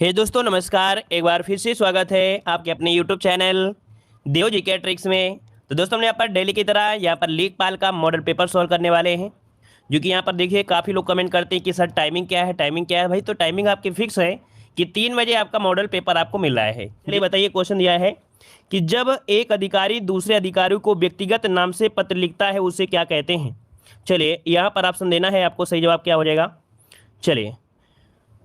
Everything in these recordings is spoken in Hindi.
हे दोस्तों नमस्कार। एक बार फिर से स्वागत है आपके अपने यूट्यूब चैनल देव जी के ट्रिक्स में। तो दोस्तों हम यहाँ पर डेली की तरह यहाँ पर लेखपाल का मॉडल पेपर सॉल्व करने वाले हैं। जो कि यहाँ पर देखिए काफ़ी लोग कमेंट करते हैं कि सर टाइमिंग क्या है, टाइमिंग क्या है। भाई तो टाइमिंग आपकी फिक्स है कि 3 बजे आपका मॉडल पेपर आपको मिल रहा है। चलिए बताइए, क्वेश्चन दिया है कि जब एक अधिकारी दूसरे अधिकारी को व्यक्तिगत नाम से पत्र लिखता है उसे क्या कहते हैं। चलिए यहाँ पर ऑप्शन देना है आपको, सही जवाब क्या हो जाएगा। चलिए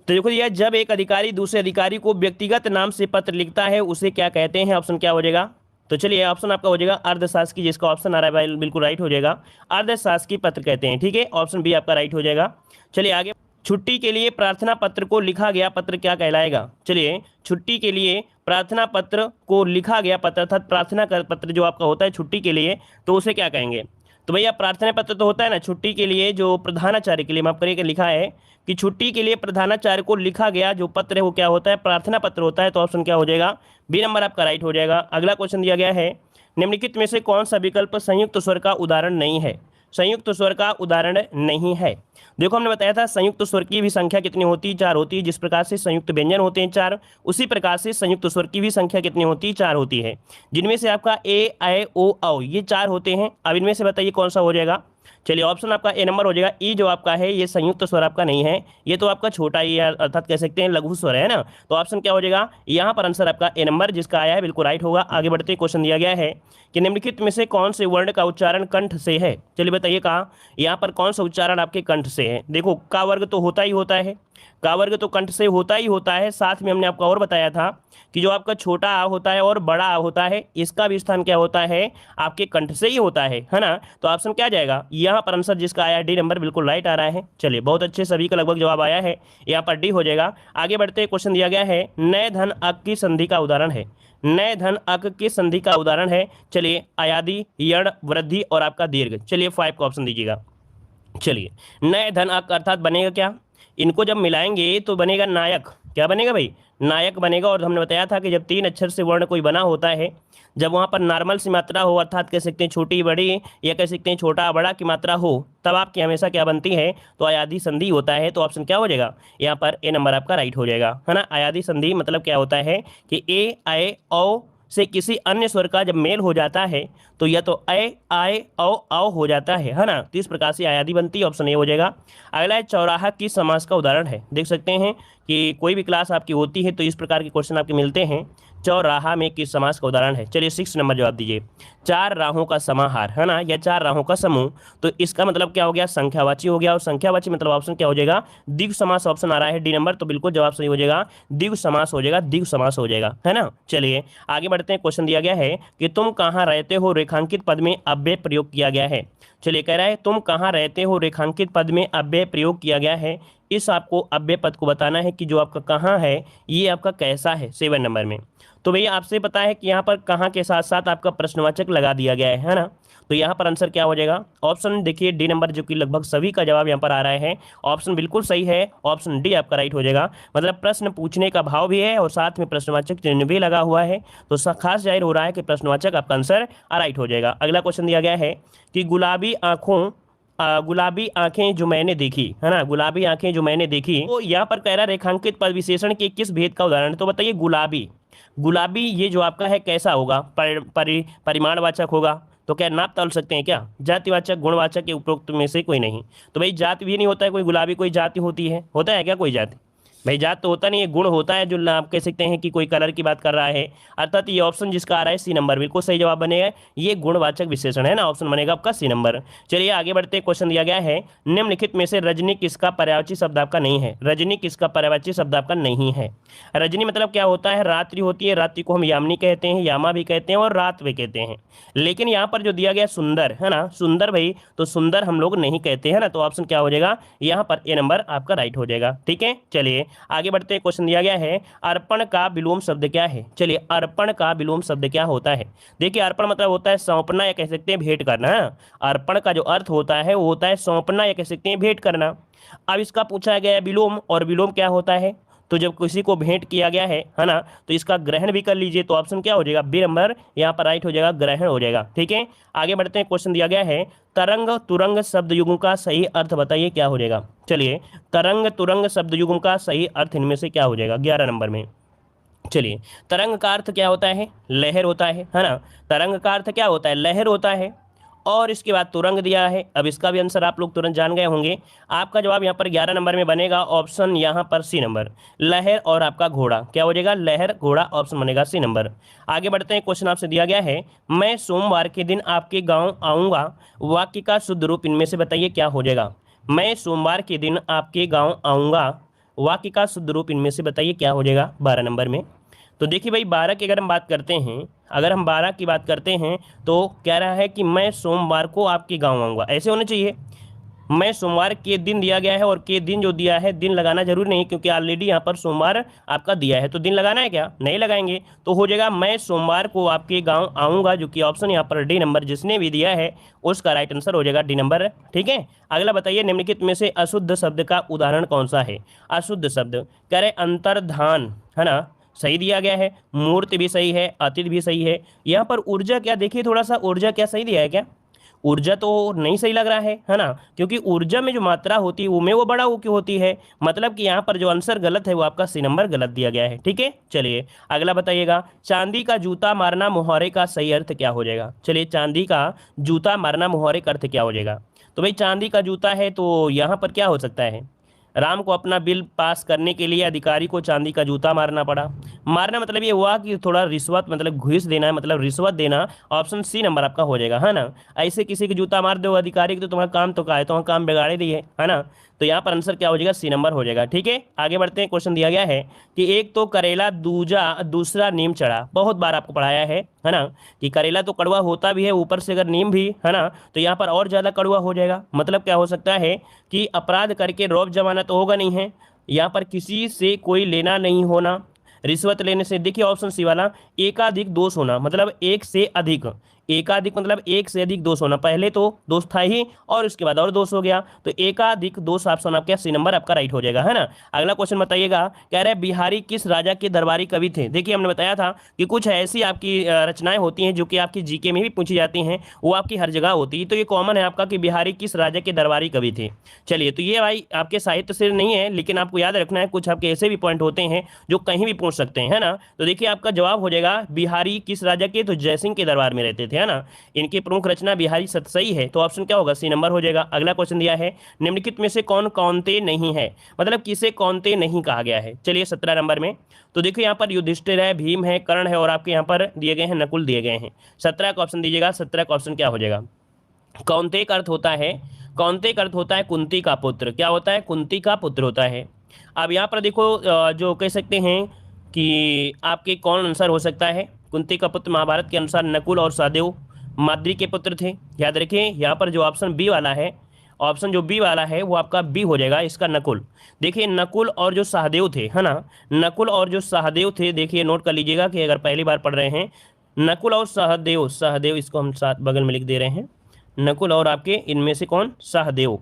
तो देखो यह जब एक अधिकारी दूसरे अधिकारी को व्यक्तिगत नाम से पत्र लिखता है उसे क्या कहते हैं। ऑप्शन क्या हो जाएगा। तो चलिए ऑप्शन आपका हो जाएगा अर्धशासकीय, जिसका ऑप्शन आ रहा है भाई बिल्कुल राइट हो जाएगा। अर्धशासकीय पत्र कहते हैं, ठीक है। ऑप्शन बी आपका राइट हो जाएगा। चलिए आगे, छुट्टी के लिए प्रार्थना पत्र को लिखा गया पत्र क्या कहलाएगा। चलिए छुट्टी के लिए प्रार्थना पत्र को लिखा गया पत्र अर्थात प्रार्थना का पत्र जो आपका होता है छुट्टी के लिए, तो उसे क्या कहेंगे। तो भैया प्रार्थना पत्र तो होता है ना छुट्टी के लिए, जो प्रधानाचार्य के लिए माफ करिए लिखा है कि छुट्टी के लिए प्रधानाचार्य को लिखा गया जो पत्र है वो क्या होता है, प्रार्थना पत्र होता है। तो ऑप्शन क्या हो जाएगा, बी नंबर आपका राइट हो जाएगा। अगला क्वेश्चन दिया गया है, निम्नलिखित में से कौन सा विकल्प संयुक्त स्वर का उदाहरण नहीं है। संयुक्त स्वर का उदाहरण नहीं है। देखो हमने बताया था संयुक्त स्वर की भी संख्या कितनी होती है, 4 होती है। जिस प्रकार से संयुक्त व्यंजन होते हैं 4, उसी प्रकार से संयुक्त स्वर की भी संख्या कितनी होती है, 4 होती है। जिनमें से आपका ए आई ओ औ ये 4 होते हैं। अब इनमें से बताइए कौन सा हो जाएगा। चलिए ऑप्शन आपका ए नंबर हो जाएगा। ई जो आपका है ये संयुक्त स्वर आपका नहीं है, ये तो आपका छोटा ही है अर्थात कह सकते हैं लघु स्वर है ना। तो ऑप्शन क्या हो जाएगा, यहाँ पर आंसर आपका ए नंबर जिसका आया है बिल्कुल राइट होगा। आगे बढ़ते क्वेश्चन दिया गया है कि निम्नलिखित में से कौन से वर्ण का उच्चारण कंठ से है। चलिए बताइए कहाँ यहाँ पर कौन सा उच्चारण आपके कंठ से है। देखो का वर्ग तो होता ही होता है, का वर्ग तो कंठ से होता ही होता है। साथ में हमने आपको और बताया था कि जो आपका छोटा आ होता है और बड़ा आ होता है इसका भी स्थान क्या होता है, आपके कंठ से ही होता है ना। तो ऑप्शन क्या जाएगा, यहाँ पर आंसर जिसका आया डी नंबर बिल्कुल राइट आ रहा है। चलिए बहुत अच्छे, सभी का लगभग जवाब आया है, यहाँ पर डी हो जाएगा। आगे बढ़ते क्वेश्चन दिया गया है, नए धन अक की संधि का उदाहरण है। नए धन अक की संधि का उदाहरण है। चलिए अयादि, यण, वृद्धि और आपका दीर्घ। चलिए 5 का ऑप्शन दीजिएगा। चलिए नए धन अक अर्थात बनेगा क्या, इनको जब मिलाएंगे तो बनेगा नायक। क्या बनेगा भाई, नायक बनेगा। और हमने बताया था कि जब 3 अक्षर से वर्ण कोई बना होता है, जब वहाँ पर नॉर्मल सी मात्रा हो अर्थात कह सकते हैं छोटी बड़ी या कह सकते हैं छोटा बड़ा की मात्रा हो, तब आपकी हमेशा क्या बनती है, तो अयादि संधि होता है। तो ऑप्शन क्या हो जाएगा, यहाँ पर ए नंबर आपका राइट हो जाएगा, है ना। अयादि संधि मतलब क्या होता है कि ए आए औ से किसी अन्य स्वर का जब मेल हो जाता है तो या तो ए आए औ हो जाता है ना। तो इस प्रकार से अयादि बनती है। ऑप्शन ए हो जाएगा। अगला है चौराहा की समास का उदाहरण है। देख सकते हैं कि कोई भी क्लास आपकी होती है तो इस प्रकार के क्वेश्चन आपके मिलते हैं। चौराहा में किस समास का उदाहरण है। चलिए 6 नंबर जवाब दीजिए। 4 राहों का समाहार, है ना, या 4 राहों का समूह। तो इसका मतलब क्या हो गया, संख्यावाची हो गया। और संख्यावाची मतलब ऑप्शन क्या हो जाएगा, द्विगु समास ऑप्शन आ रहा है डी नंबर। तो बिल्कुल जवाब सही हो जाएगा, द्विगु समास हो जाएगा, द्विगु समास हो जाएगा, है ना। चलिए आगे बढ़ते हैं। क्वेश्चन दिया गया है कि तुम कहाँ रहते हो रेखांकित पद में अव्यय प्रयोग किया गया है। चलिए कह रहा है तुम कहाँ रहते हो रेखांकित पद में अव्यय प्रयोग किया गया है। इस आपको अव्यय पद को बताना है कि जो आपका कहाँ है ये आपका कैसा है 7 नंबर में। तो भैया आपसे पता है कि यहाँ पर कहाँ के साथ साथ आपका प्रश्नवाचक लगा दिया गया है ना। तो यहाँ पर आंसर क्या हो जाएगा, ऑप्शन देखिए डी नंबर, जो कि लगभग सभी का जवाब यहाँ पर आ रहा है। ऑप्शन बिल्कुल सही है, ऑप्शन डी आपका राइट हो जाएगा। मतलब प्रश्न पूछने का भाव भी है और साथ में प्रश्नवाचक चिन्ह भी लगा हुआ है। तो खास जाहिर हो रहा है कि प्रश्नवाचक आपका आंसर राइट हो जाएगा। अगला क्वेश्चन दिया गया है कि गुलाबी आंखें जो मैंने देखी, है ना, गुलाबी आंखें जो मैंने देखी। तो यहाँ पर कह रहा रेखांकित पद विशेषण के किस भेद का उदाहरण है। तो बताइए गुलाबी, गुलाबी ये जो आपका है कैसा होगा, परिमाणवाचक होगा। तो क्या नाप तौल सकते हैं क्या, जातिवाचक, गुणवाचक के उपरोक्त में से कोई नहीं। तो भाई जाति भी नहीं होता है कोई, गुलाबी कोई जाति होती है, होता है क्या कोई जाति, भाई जात तो होता नहीं है, गुण होता है। जो आप कह सकते हैं कि कोई कलर की बात कर रहा है। अर्थात ये ऑप्शन जिसका आ रहा है सी नंबर बिल्कुल सही जवाब बनेगा। ये गुणवाचक विशेषण है ना, ऑप्शन बनेगा आपका सी नंबर। चलिए आगे बढ़ते हैं। क्वेश्चन दिया गया है निम्नलिखित में से रजनी किसका पर्यायवाची शब्द आपका नहीं है। रजनी किसका पर्यायवाची शब्द आपका नहीं है। रजनी मतलब क्या होता है, रात्रि होती है, रात्रि को हम यामिनी कहते हैं, यामा भी कहते हैं और रात भी कहते हैं। लेकिन यहाँ पर जो दिया गया सुंदर, है ना, सुंदर भाई, तो सुंदर हम लोग नहीं कहते हैं ना। तो ऑप्शन क्या हो जाएगा, यहाँ पर ए नंबर आपका राइट हो जाएगा। ठीक है चलिए आगे बढ़ते हैं। क्वेश्चन दिया गया है अर्पण का विलोम शब्द क्या है। चलिए अर्पण का विलोम शब्द क्या होता है। देखिए अर्पण मतलब होता है सौंपना या कह सकते हैं भेंट करना। अर्पण का जो अर्थ होता है वो होता है सौंपना या कह सकते हैं भेंट करना। अब इसका पूछा गया विलोम, और विलोम क्या होता है, तो जब किसी को भेंट किया गया है ना, तो इसका ग्रहण भी कर लीजिए। तो ऑप्शन क्या हो जाएगा, बी नंबर यहाँ पर राइट हो जाएगा, ग्रहण हो जाएगा। ठीक है, आगे बढ़ते हैं। क्वेश्चन दिया गया है तरंग तुरंग शब्द युग्म का सही अर्थ बताइए, क्या हो जाएगा। चलिए, तरंग तुरंग शब्द युग्म का सही अर्थ इनमें से क्या हो जाएगा 11 नंबर में। चलिए, तरंग का अर्थ क्या होता है, लहर होता है ना। तरंग का अर्थ क्या होता है, लहर होता है। और इसके बाद तुरंग दिया है। अब इसका भी आंसर आप लोग तुरंत जान गए होंगे। आपका जवाब यहाँ पर 11 नंबर में बनेगा ऑप्शन यहाँ पर सी नंबर, लहर और आपका घोड़ा। क्या हो जाएगा, लहर घोड़ा, ऑप्शन बनेगा सी नंबर। आगे बढ़ते हैं। क्वेश्चन आपसे दिया गया है मैं सोमवार के दिन आपके गाँव आऊँगा, वाक्य का शुद्ध रूप इनमें से बताइए, क्या हो जाएगा। मैं सोमवार के दिन आपके गाँव आऊँगा, वाक्य का शुद्ध रूप इनमें से बताइए, क्या हो जाएगा 12 नंबर में। तो देखिए भाई, 12 की अगर हम बात करते हैं, अगर हम 12 की बात करते हैं तो कह रहा है कि मैं सोमवार को आपके गांव आऊँगा, ऐसे होना चाहिए। मैं सोमवार के दिन दिया गया है, और के दिन जो दिया है, दिन लगाना जरूरी नहीं, क्योंकि ऑलरेडी यहाँ पर सोमवार आपका दिया है, तो दिन लगाना है क्या, नहीं लगाएंगे। तो हो जाएगा मैं सोमवार को आपके गांव आऊँगा, जो कि ऑप्शन यहाँ पर डी नंबर जिसने भी दिया है उसका राइट आंसर हो जाएगा डी नंबर। ठीक है, अगला बताइए निम्नलिखित में से अशुद्ध शब्द का उदाहरण कौन सा है। अशुद्ध शब्द कह रहे अंतर्धान, है ना, सही दिया गया है। मूर्ति भी सही है, अतीत भी सही है। यहाँ पर ऊर्जा क्या, देखिए थोड़ा सा ऊर्जा क्या सही दिया है क्या, ऊर्जा तो नहीं सही लग रहा है ना, क्योंकि ऊर्जा में जो मात्रा होती है वो में वो बड़ा वो क्यों होती है, मतलब कि यहाँ पर जो आंसर गलत है वो आपका सी नंबर गलत दिया गया है। ठीक है, चलिए अगला बताइएगा चांदी का जूता मारना मुहावरे का सही अर्थ क्या हो जाएगा। चलिए, चांदी का जूता मारना मुहावरे का अर्थ क्या हो जाएगा। तो भाई चांदी का जूता है, तो यहाँ पर क्या हो सकता है, राम को अपना बिल पास करने के लिए अधिकारी को चांदी का जूता मारना पड़ा। मारना मतलब ये हुआ कि थोड़ा रिश्वत, मतलब घूस देना है, मतलब रिश्वत देना, ऑप्शन सी नंबर आपका हो जाएगा, है ना। ऐसे किसी की जूता मार दो अधिकारी की, तो तुम्हारा काम तो का है, तुम्हारा काम बिगाड़े दिए, है ना। तो यहाँ पर आंसर क्या हो जाएगा, सी नंबर हो जाएगा। ठीक है, आगे बढ़ते हैं। क्वेश्चन दिया गया है कि एक तो करेला दूसरा नीम चढ़ा, बहुत बार आपको पढ़ाया है ना, कि करेला तो कड़वा होता भी है, ऊपर से अगर नीम भी, है ना, तो यहाँ पर और ज़्यादा कड़वा हो जाएगा। मतलब क्या हो सकता है कि अपराध करके रौब जमाना तो होगा नहीं है, यहाँ पर किसी से कोई लेना नहीं होना, रिश्वत लेने से, देखिए ऑप्शन सी वाला, एकाधिक दोष होना, मतलब एक से अधिक, एकाधिक मतलब एक से अधिक दोष होना, पहले तो दोष था ही और उसके बाद और दोष हो गया, तो एकाधिक दोष ऑप्शन आपका सी नंबर आपका राइट हो जाएगा, है ना। अगला क्वेश्चन बताइएगा, कह रहे बिहारी किस राजा के दरबारी कवि थे। देखिए हमने बताया था कि कुछ ऐसी आपकी रचनाएं होती हैं जो कि आपकी जीके में भी पूछी जाती हैं, वो आपकी हर जगह होती है, तो ये कॉमन है आपका कि बिहारी किस राजा के दरबारी कवि थे। चलिए, तो ये भाई आपके साहित्य से नहीं है, लेकिन आपको याद रखना है, कुछ आपके ऐसे भी पॉइंट होते हैं जो कहीं भी पूछ सकते हैं, है ना। तो देखिए आपका जवाब हो जाएगा बिहारी किस राजा के, तो जयसिंह के दरबार में रहते थे, है ना। इनकी प्रमुख रचना बिहारी सतसई है, तो ऑप्शन क्या होगा, सी नंबर हो जाएगा। अगला क्वेश्चन दिया है निम्नलिखित में से कौन कौनते नहीं है, मतलब किसे कौनते नहीं कहा गया है। चलिए 17 नंबर में, तो देखिए यहाँ पर युधिष्ठिर है, भीम है, कर्ण है, और आपके यहाँ पर दिए गए हैं नकुल दिए गए हैं। 17 का ऑप्शन दीजिएगा, 17 का ऑप्शन क्या हो जाएगा। कौनते का अर्थ होता है, कौनते का अर्थ होता है कुंती का पुत्र, क्या होता है, कुंती का पुत्र होता है। अब यहाँ पर देखो जो कह सकते हैं कि आपके कौन आंसर हो सकता है, कुंती का पुत्र महाभारत के अनुसार नकुल और सहदेव माद्री के पुत्र थे। याद रखिए यहाँ पर जो ऑप्शन बी वाला है, ऑप्शन जो बी वाला है वो आपका बी हो जाएगा, इसका नकुल। देखिए नकुल और जो सहदेव थे, है ना, नकुल और जो सहदेव थे, देखिए नोट कर लीजिएगा कि अगर पहली बार पढ़ रहे हैं, नकुल और सहदेव, सहदेव इसको हम साथ बगल में लिख दे रहे हैं, नकुल और आपके इनमें से कौन, सहदेव,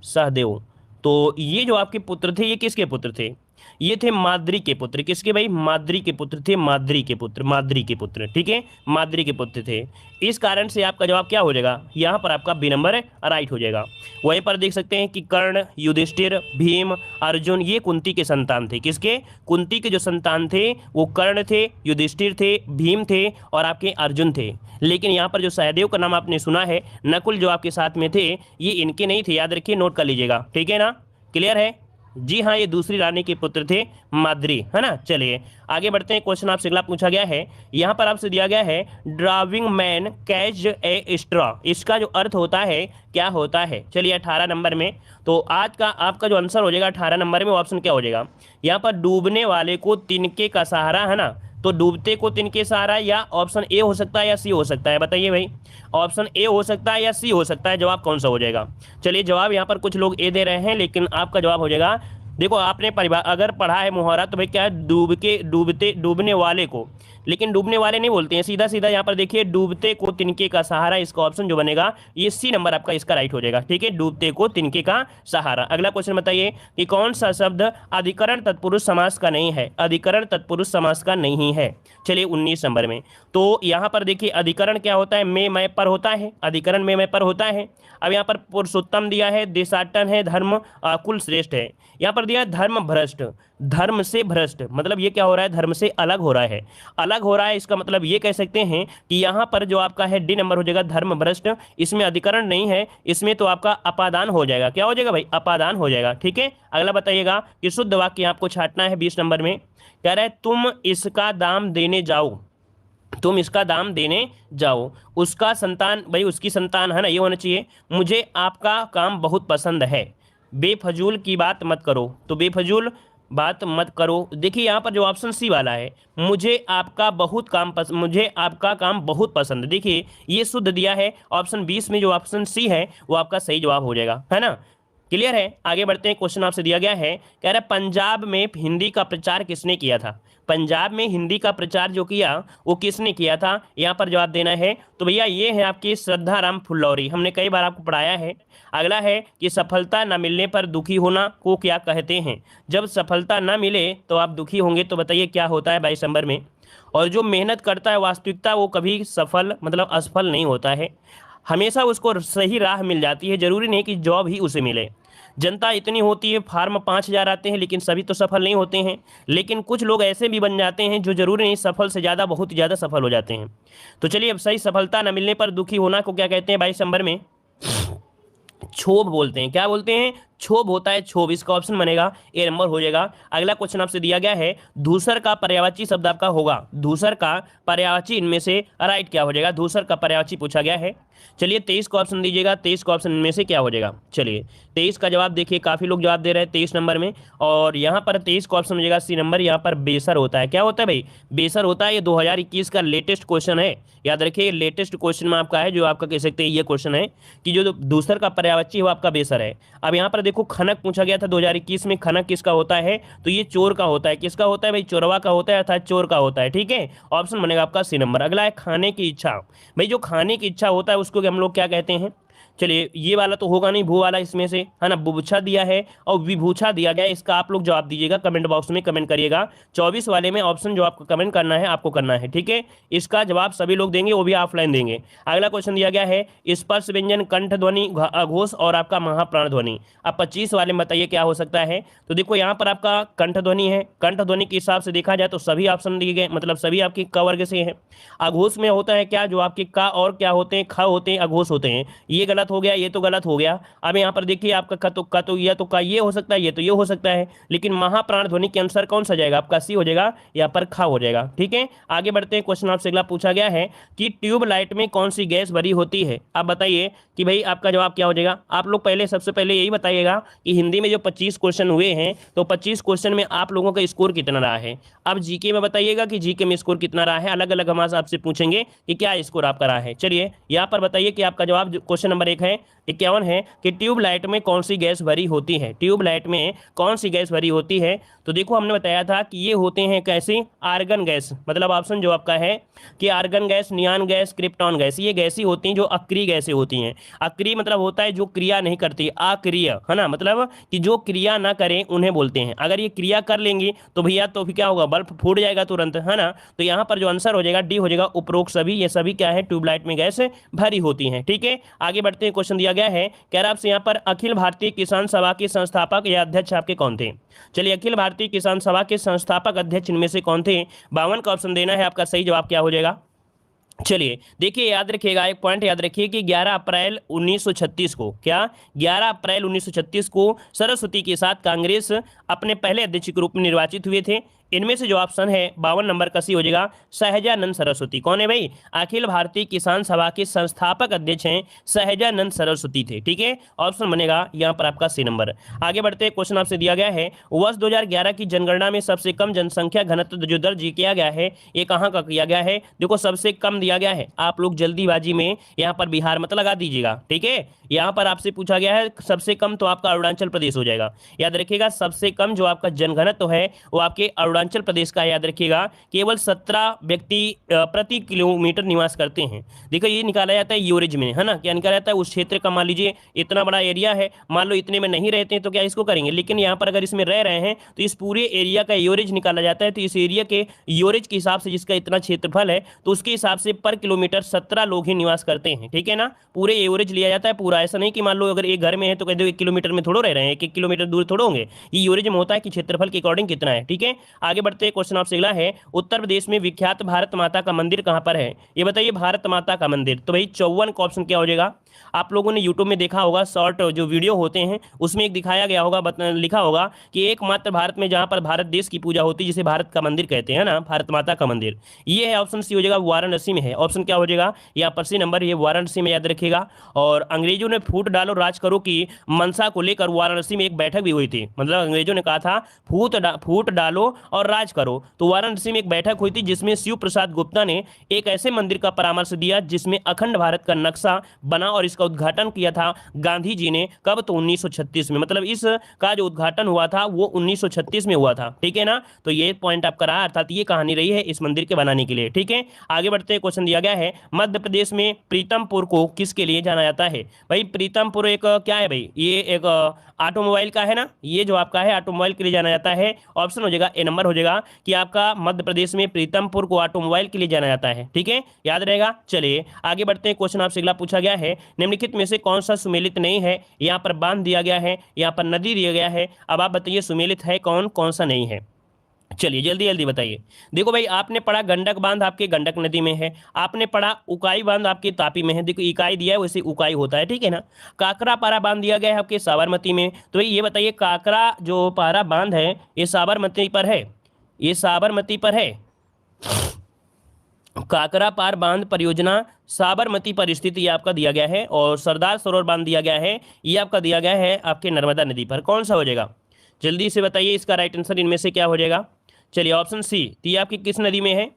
सहदेव। तो ये जो आपके पुत्र थे, ये किसके पुत्र थे, ये थे माद्री के पुत्र। किसके भाई, माद्री के पुत्र थे, माद्री के पुत्र, माद्री के पुत्र। ठीक है, माद्री के पुत्र थे। इस कारण से आपका जवाब क्या हो जाएगा, यहाँ पर आपका बी नंबर राइट हो जाएगा। वहीं पर देख सकते हैं कि कर्ण, युधिष्ठिर, भीम, अर्जुन, ये कुंती के संतान थे। किसके, कुंती के जो संतान थे वो कर्ण थे, युधिष्ठिर थे, भीम थे और आपके अर्जुन थे। लेकिन यहाँ पर जो सहदेव का नाम आपने सुना है, नकुल जो आपके साथ में थे, ये इनके नहीं थे, याद रखिए, नोट कर लीजिएगा। ठीक है ना, क्लियर है। जी हाँ, ये दूसरी रानी के पुत्र थे, माद्री, है ना। चलिए आगे बढ़ते हैं। क्वेश्चन आपसे अगला पूछा गया है, यहाँ पर आपसे दिया गया है driving man catch a straw, इसका जो अर्थ होता है क्या होता है। चलिए 18 नंबर में, तो आज का आपका जो आंसर हो जाएगा 18 नंबर में, ऑप्शन क्या हो जाएगा, यहाँ पर डूबने वाले को तिनके का सहारा, है ना, तो डूबते को तिनके सहारा, या ऑप्शन ए हो सकता है या सी हो सकता है, बताइए भाई, ऑप्शन ए हो सकता है या सी हो सकता है, जवाब कौन सा हो जाएगा। चलिए जवाब यहाँ पर कुछ लोग ए दे रहे हैं, लेकिन आपका जवाब हो जाएगा, देखो आपने परिवार अगर पढ़ा है मुहावरा, तो भाई क्या है, डूबने वाले को, लेकिन डूबने वाले नहीं बोलते हैं, सीधा सीधा यहाँ पर देखिए डूबते को तिनके का सहारा, इसका ऑप्शन जो बनेगा ये सी नंबर आपका इसका राइट हो जाएगा। ठीक है, डूबते को तिनके का सहारा। अगला क्वेश्चन बताइए कि कौन सा शब्द अधिकरण तत्पुरुष समास का नहीं है, अधिकरण तत्पुरुष समास का नहीं है। चलिए 19 नंबर में, तो यहाँ पर देखिए अधिकरण क्या होता है, में मैं पर होता है, अधिकरण में मैं पर होता है। अब यहाँ पर पुरुषोत्तम दिया है, देशाटन है, धर्म कुल श्रेष्ठ है। यहाँ पर दिया है धर्म भ्रष्ट, धर्म से भ्रष्ट, मतलब ये क्या हो रहा है, धर्म से अलग हो रहा है, अलग हो रहा है। इसका मतलब ये कह सकते हैं कि यहाँ पर जो आपका है डी नंबर हो जाएगा धर्म भ्रष्ट, इसमें अधिकरण नहीं है, इसमें तो आपका अपादान हो जाएगा। क्या हो जाएगा भाई, अपादान हो जाएगा। ठीक है, अगला बताइएगा कि शुद्ध वाक्य आपको छांटना है 20 नंबर में। कह रहा है तुम इसका दाम देने जाओ, तुम इसका दाम देने जाओ, उसका संतान, भाई उसकी संतान है ना, ये होना चाहिए। मुझे आपका काम बहुत पसंद है, बेफजूल की बात मत करो, तो बेफजूल बात मत करो। देखिए यहाँ पर जो ऑप्शन सी वाला है, मुझे आपका बहुत काम पसंद, मुझे आपका काम बहुत पसंद, देखिए ये शुद्ध दिया है। ऑप्शन 20 में जो ऑप्शन सी है वो आपका सही जवाब हो जाएगा, है ना। क्लियर है, आगे बढ़ते हैं। क्वेश्चन आपसे दिया गया है, कह रहा है पंजाब में हिंदी का प्रचार किसने किया था, पंजाब में हिंदी का प्रचार जो किया वो किसने किया था, यहाँ पर जवाब देना है। तो भैया ये है आपकी श्रद्धाराम फुल्लौरी, हमने कई बार आपको पढ़ाया है। अगला है कि सफलता न मिलने पर दुखी होना को क्या कहते हैं, जब सफलता न मिले तो आप दुखी होंगे, तो बताइए क्या होता है 22 नंबर में। और जो मेहनत करता है वास्तविकता वो कभी सफल मतलब असफल नहीं होता है, हमेशा उसको सही राह मिल जाती है, जरूरी नहीं कि जॉब ही उसे मिले। जनता इतनी होती है, फार्म 5,000 आते हैं, लेकिन सभी तो सफल नहीं होते हैं। लेकिन कुछ लोग ऐसे भी बन जाते हैं जो जरूरी नहीं सफल से ज़्यादा बहुत ही ज़्यादा सफल हो जाते हैं। तो चलिए अब सही, सफलता न मिलने पर दुखी होना को क्या कहते हैं 22 नंबर में, क्षोभ बोलते हैं। क्या बोलते हैं, क्षोभ होता है, क्षोभ, इसका ऑप्शन बनेगा ए नंबर हो जाएगा। अगला क्वेश्चन आपसे दिया गया है, धूसर का पर्यायवाची शब्द आपका होगा, धूसर का पर्यायवाची इनमें से राइट क्या हो जाएगा, धूसर का पर्यायवाची पूछा गया है। चलिए 23 का ऑप्शन दीजिएगा, 23 का ऑप्शन इनमें से क्या हो जाएगा। चलिए 23 का जवाब देखिए, काफी लोग जवाब दे रहे हैं 23 नंबर में, और यहाँ पर 23 का ऑप्शन हो जाएगा सी नंबर। यहाँ पर बेसर होता है, क्या होता है भाई, बेसर होता है। ये 2021 का लेटेस्ट क्वेश्चन है, याद रखिए लेटेस्ट क्वेश्चन में आपका है, जो आपका कह सकते हैं ये क्वेश्चन है कि जो दूसर का पर्यायवाची है वो आपका बेसर है। अब यहाँ पर देखो खनक पूछा गया था 2021 में, खनक किसका होता है, तो ये चोर का होता है। किसका होता है भाई, चोरवा का होता है, अर्थात चोर का होता है। ठीक है, ऑप्शन बनेगा आपका सी नंबर। अगला है खाने की इच्छा, भाई जो खाने की इच्छा होता है उसको हम लोग क्या कहते हैं। चलिए ये वाला तो होगा नहीं, भू वाला इसमें से है ना, बुभुक्षा दिया है और विभूछा दिया गया है, इसका आप लोग जवाब दीजिएगा, कमेंट बॉक्स में कमेंट करिएगा। 24 वाले में ऑप्शन जो आपको कमेंट करना है आपको करना है। ठीक है, इसका जवाब सभी लोग देंगे, वो भी ऑफलाइन देंगे। अगला क्वेश्चन दिया गया है, स्पर्श व्यंजन, कंठ ध्वनि, अघोष और आपका महाप्राण ध्वनि। अब 25 वाले में बताइए क्या हो सकता है। तो देखो यहाँ पर आपका कंठ ध्वनि है, कंठ ध्वनि के हिसाब से देखा जाए तो सभी ऑप्शन दिए गए, मतलब सभी आपके क वर्ग से हैं। अघोष में होता है क्या, जो आपके का और क्या होते हैं, ख होते हैं, अघोष होते हैं। ये गलत हो गया, ये तो गलत हो गया। अब यहाँ पर देखिए आपका का तो या तो का ये हो सकता है, ये तो ये हो सकता है, लेकिन महाप्राण ध्वनि के अनुसार कौन सा जाएगा, आपका सी हो जाएगा, यहाँ पर खा हो जाएगा। ठीक है, आगे बढ़ते हैं। क्वेश्चन आपसे अगला पूछा गया है कि ट्यूबलाइट में कौन सी गैस भरी होती है। आप बताइए कि भाई आपका जवाब क्या हो जाएगा। आप लोग पहले सबसे पहले यही बताइएगा कि हिंदी में जो 25 क्वेश्चन हुए हैं, तो 25 क्वेश्चन में आप लोगों का स्कोर कितना रहा है। अब जीके में बताइएगा कि जीके में स्कोर कितना रहा है, अलग अलग हम आपसे पूछेंगे कि क्या स्कोर आपका रहा है। चलिए यहाँ पर बताइए कि आपका जवाब क्वेश्चन नंबर 1 है 51 है कि ट्यूबलाइट में कौन सी गैस भरी होती है, ट्यूबलाइट में कौन सी गैस भरी होती है। तो देखो हमने बताया था कि ये होते हैं कैसी, आर्गन गैस, मतलब ऑप्शन जो आपका है कि argon gas, neon gas, krypton gas, ये गैसी होती हैं जो अक्रिय गैसें होती हैं। अक्रिय मतलब होता है जो क्रिया नहीं करती, अक्रिय है ना, मतलब कि जो क्रिया ना करें उन्हें बोलते हैं। अगर ये क्रिया कर लेंगी तो भैया तो फिर क्या होगा, बल्ब फूट जाएगा तुरंत, है ना। तो यहाँ पर जो आंसर हो जाएगा डी हो जाएगा, उपरोक्त सभी, ये सभी क्या है, ट्यूबलाइट में गैस भरी होती हैं। ठीक है, आगे बढ़ते हैं। क्वेश्चन दिया गया है, कह रहा आपसे यहाँ पर अखिल भारतीय किसान सभा के संस्थापक या अध्यक्ष आपके कौन थे। चलिए अखिल भारतीय किसान सभा के संस्थापक अध्यक्ष इनमें से कौन थे। 52 का ऑप्शन देना है, आपका सही जवाब क्या हो जाएगा। चलिए देखिए, याद रखिएगा, एक पॉइंट याद रखिए कि 11 अप्रैल 1936 को, क्या 11 अप्रैल 1936 को सरस्वती के साथ कांग्रेस अपने पहले अध्यक्ष के रूप में निर्वाचित हुए थे। इनमें से जो ऑप्शन है 52 नंबर का सी हो जाएगा, सहजानंद सरस्वती। कौन है भाई, अखिल भारतीय किसान सभा के संस्थापक अध्यक्ष हैं सहजानंद सरस्वती थे। ठीक है, ऑप्शन बनेगा यहाँ पर आपका सी नंबर। आगे बढ़ते हैं। क्वेश्चन आपसे दिया गया है, वर्ष 2011 की जनगणना में सबसे कम जनसंख्या घनत्व जो दर्ज किया गया है, ये कहाँ का किया गया है। देखो सबसे कम दिया गया है, आप लोग जल्दीबाजी में यहाँ पर बिहार मत लगा दीजिएगा। ठीक है, यहाँ पर आपसे पूछा गया है सबसे कम, तो आपका अरुणाचल प्रदेश हो जाएगा। याद रखिएगा सबसे कम जो आपका जनघनत्व है वो आपके अरुणाचल अरुणाचल प्रदेश का, याद रखिएगा, केवल 17 व्यक्ति प्रति किलोमीटर निवास करते हैं। देखो ये निकाला जाता है यूरेज में, है ना, क्या निकाला जाता है उस क्षेत्र का। मान लीजिए इतना बड़ा एरिया है, मान लो इतने में नहीं रहते हैं तो क्या इसको करेंगे, लेकिन यहाँ पर अगर इसमें रह रहे हैं तो इस पूरे एरिया का यूरेज निकाला जाता है। तो इस एरिया के यूरेज के हिसाब से, जिसका इतना क्षेत्रफल है, तो उसके हिसाब से पर किलोमीटर 17 लोग ही निवास करते हैं, ठीक है ना। पूरे एवरेज लिया जाता है पूरा, ऐसा नहीं कि मान लो अगर एक घर में है तो कह दो 1 किलोमीटर में थोड़ो रह रहे हैं, 1 किलोमीटर दूर थोड़ो होंगे। ये एवरेज में होता है कि क्षेत्रफल के अकॉर्डिंग कितना है, ठीक है। आगे बढ़ते हैं, क्वेश्चन आपसे अगला है, उत्तर प्रदेश में विख्यात भारत माता का मंदिर कहाँ पर है। ये बताइए भारत माता का मंदिर, तो भाई 54 का ऑप्शन क्या हो जाएगा। आप लोगों ने यूट्यूब में देखा होगा, शॉर्ट जो वीडियो होते हैं उसमें एक दिखाया गया होगा, लिखा होगा कि एकमात्र भारत में जहां पर भारत देश की पूजा होती है, जिसे भारत का मंदिर कहते हैं ना, भारत माता का मंदिर। ये है ऑप्शन सी हो जाएगा, वाराणसी में है। ऑप्शन क्या हो जाएगा, यहाँ पर सी नंबर, ये वाराणसी में, याद रखिएगा। और अंग्रेजों ने फूट डालो राज करो की मंशा को लेकर वाराणसी में एक बैठक भी हुई थी। मतलब अंग्रेजों ने कहा था फूट डालो और राज करो, तो वाराणसी में एक बैठक हुई थी जिसमें शिव प्रसाद गुप्ता ने एक ऐसे मंदिर का परामर्श दिया जिसमें अखंड भारत का नक्शा बना, और इसका उद्घाटन किया था गांधी जी ने। कब, तो 1936 में। मतलब इस का जो उद्घाटन हुआ था वो 1936 में हुआ था, ठीक है ना। तो ये पॉइंट आपका रहा, अर्थात ये कहानी रही है इस मंदिर के बनाने के लिए, ठीक है। आगे बढ़ते हैं, क्वेश्चन दिया गया है, मध्य प्रदेश में प्रीतमपुर को किसके लिए जाना जाता है। भाई प्रीतमपुर एक क्या है भाई, ये एक ऑटोमोबाइल का है ना, ये जो आपका है ऑटोमोबाइल के लिए जाना जाता है। ऑप्शन हो जाएगा ए नंबर हो जाएगा कि आपका मध्य प्रदेश में प्रीतमपुर को ऑटोमोबाइल के लिए जाना जाता है, ठीक है, याद रहेगा। चलिए आगे बढ़ते हैं, क्वेश्चन आपसे अगला पूछा गया है, निम्नलिखित में से कौन सा सुमेलित नहीं है। यहाँ पर बांध दिया गया है, यहाँ पर नदी दिया गया है, अब आप बताइए सुमेलित है कौन, कौन सा नहीं है। चलिए जल्दी जल्दी बताइए। देखो भाई आपने पढ़ा गंडक बांध आपके गंडक नदी में है, आपने पढ़ा उकाई बांध आपके तापी में है। देखो इकाई दिया है वैसे उकाई होता है, ठीक है ना। काकरा पारा बांध दिया गया है आपके साबरमती में। तो भाई ये बताइए काकरा जो पारा बांध है ये साबरमती पर है, ये साबरमती पर है। काकरा पार बांध परियोजना साबरमती पर स्थित ये आपका दिया गया है। और सरदार सरोवर बांध दिया गया है, ये आपका दिया गया है आपके नर्मदा नदी पर। कौन सा हो जाएगा जल्दी से बताइए, इसका राइट आंसर इनमें से क्या हो जाएगा। चलिए ऑप्शन सी, तो ये आपकी किस नदी में है,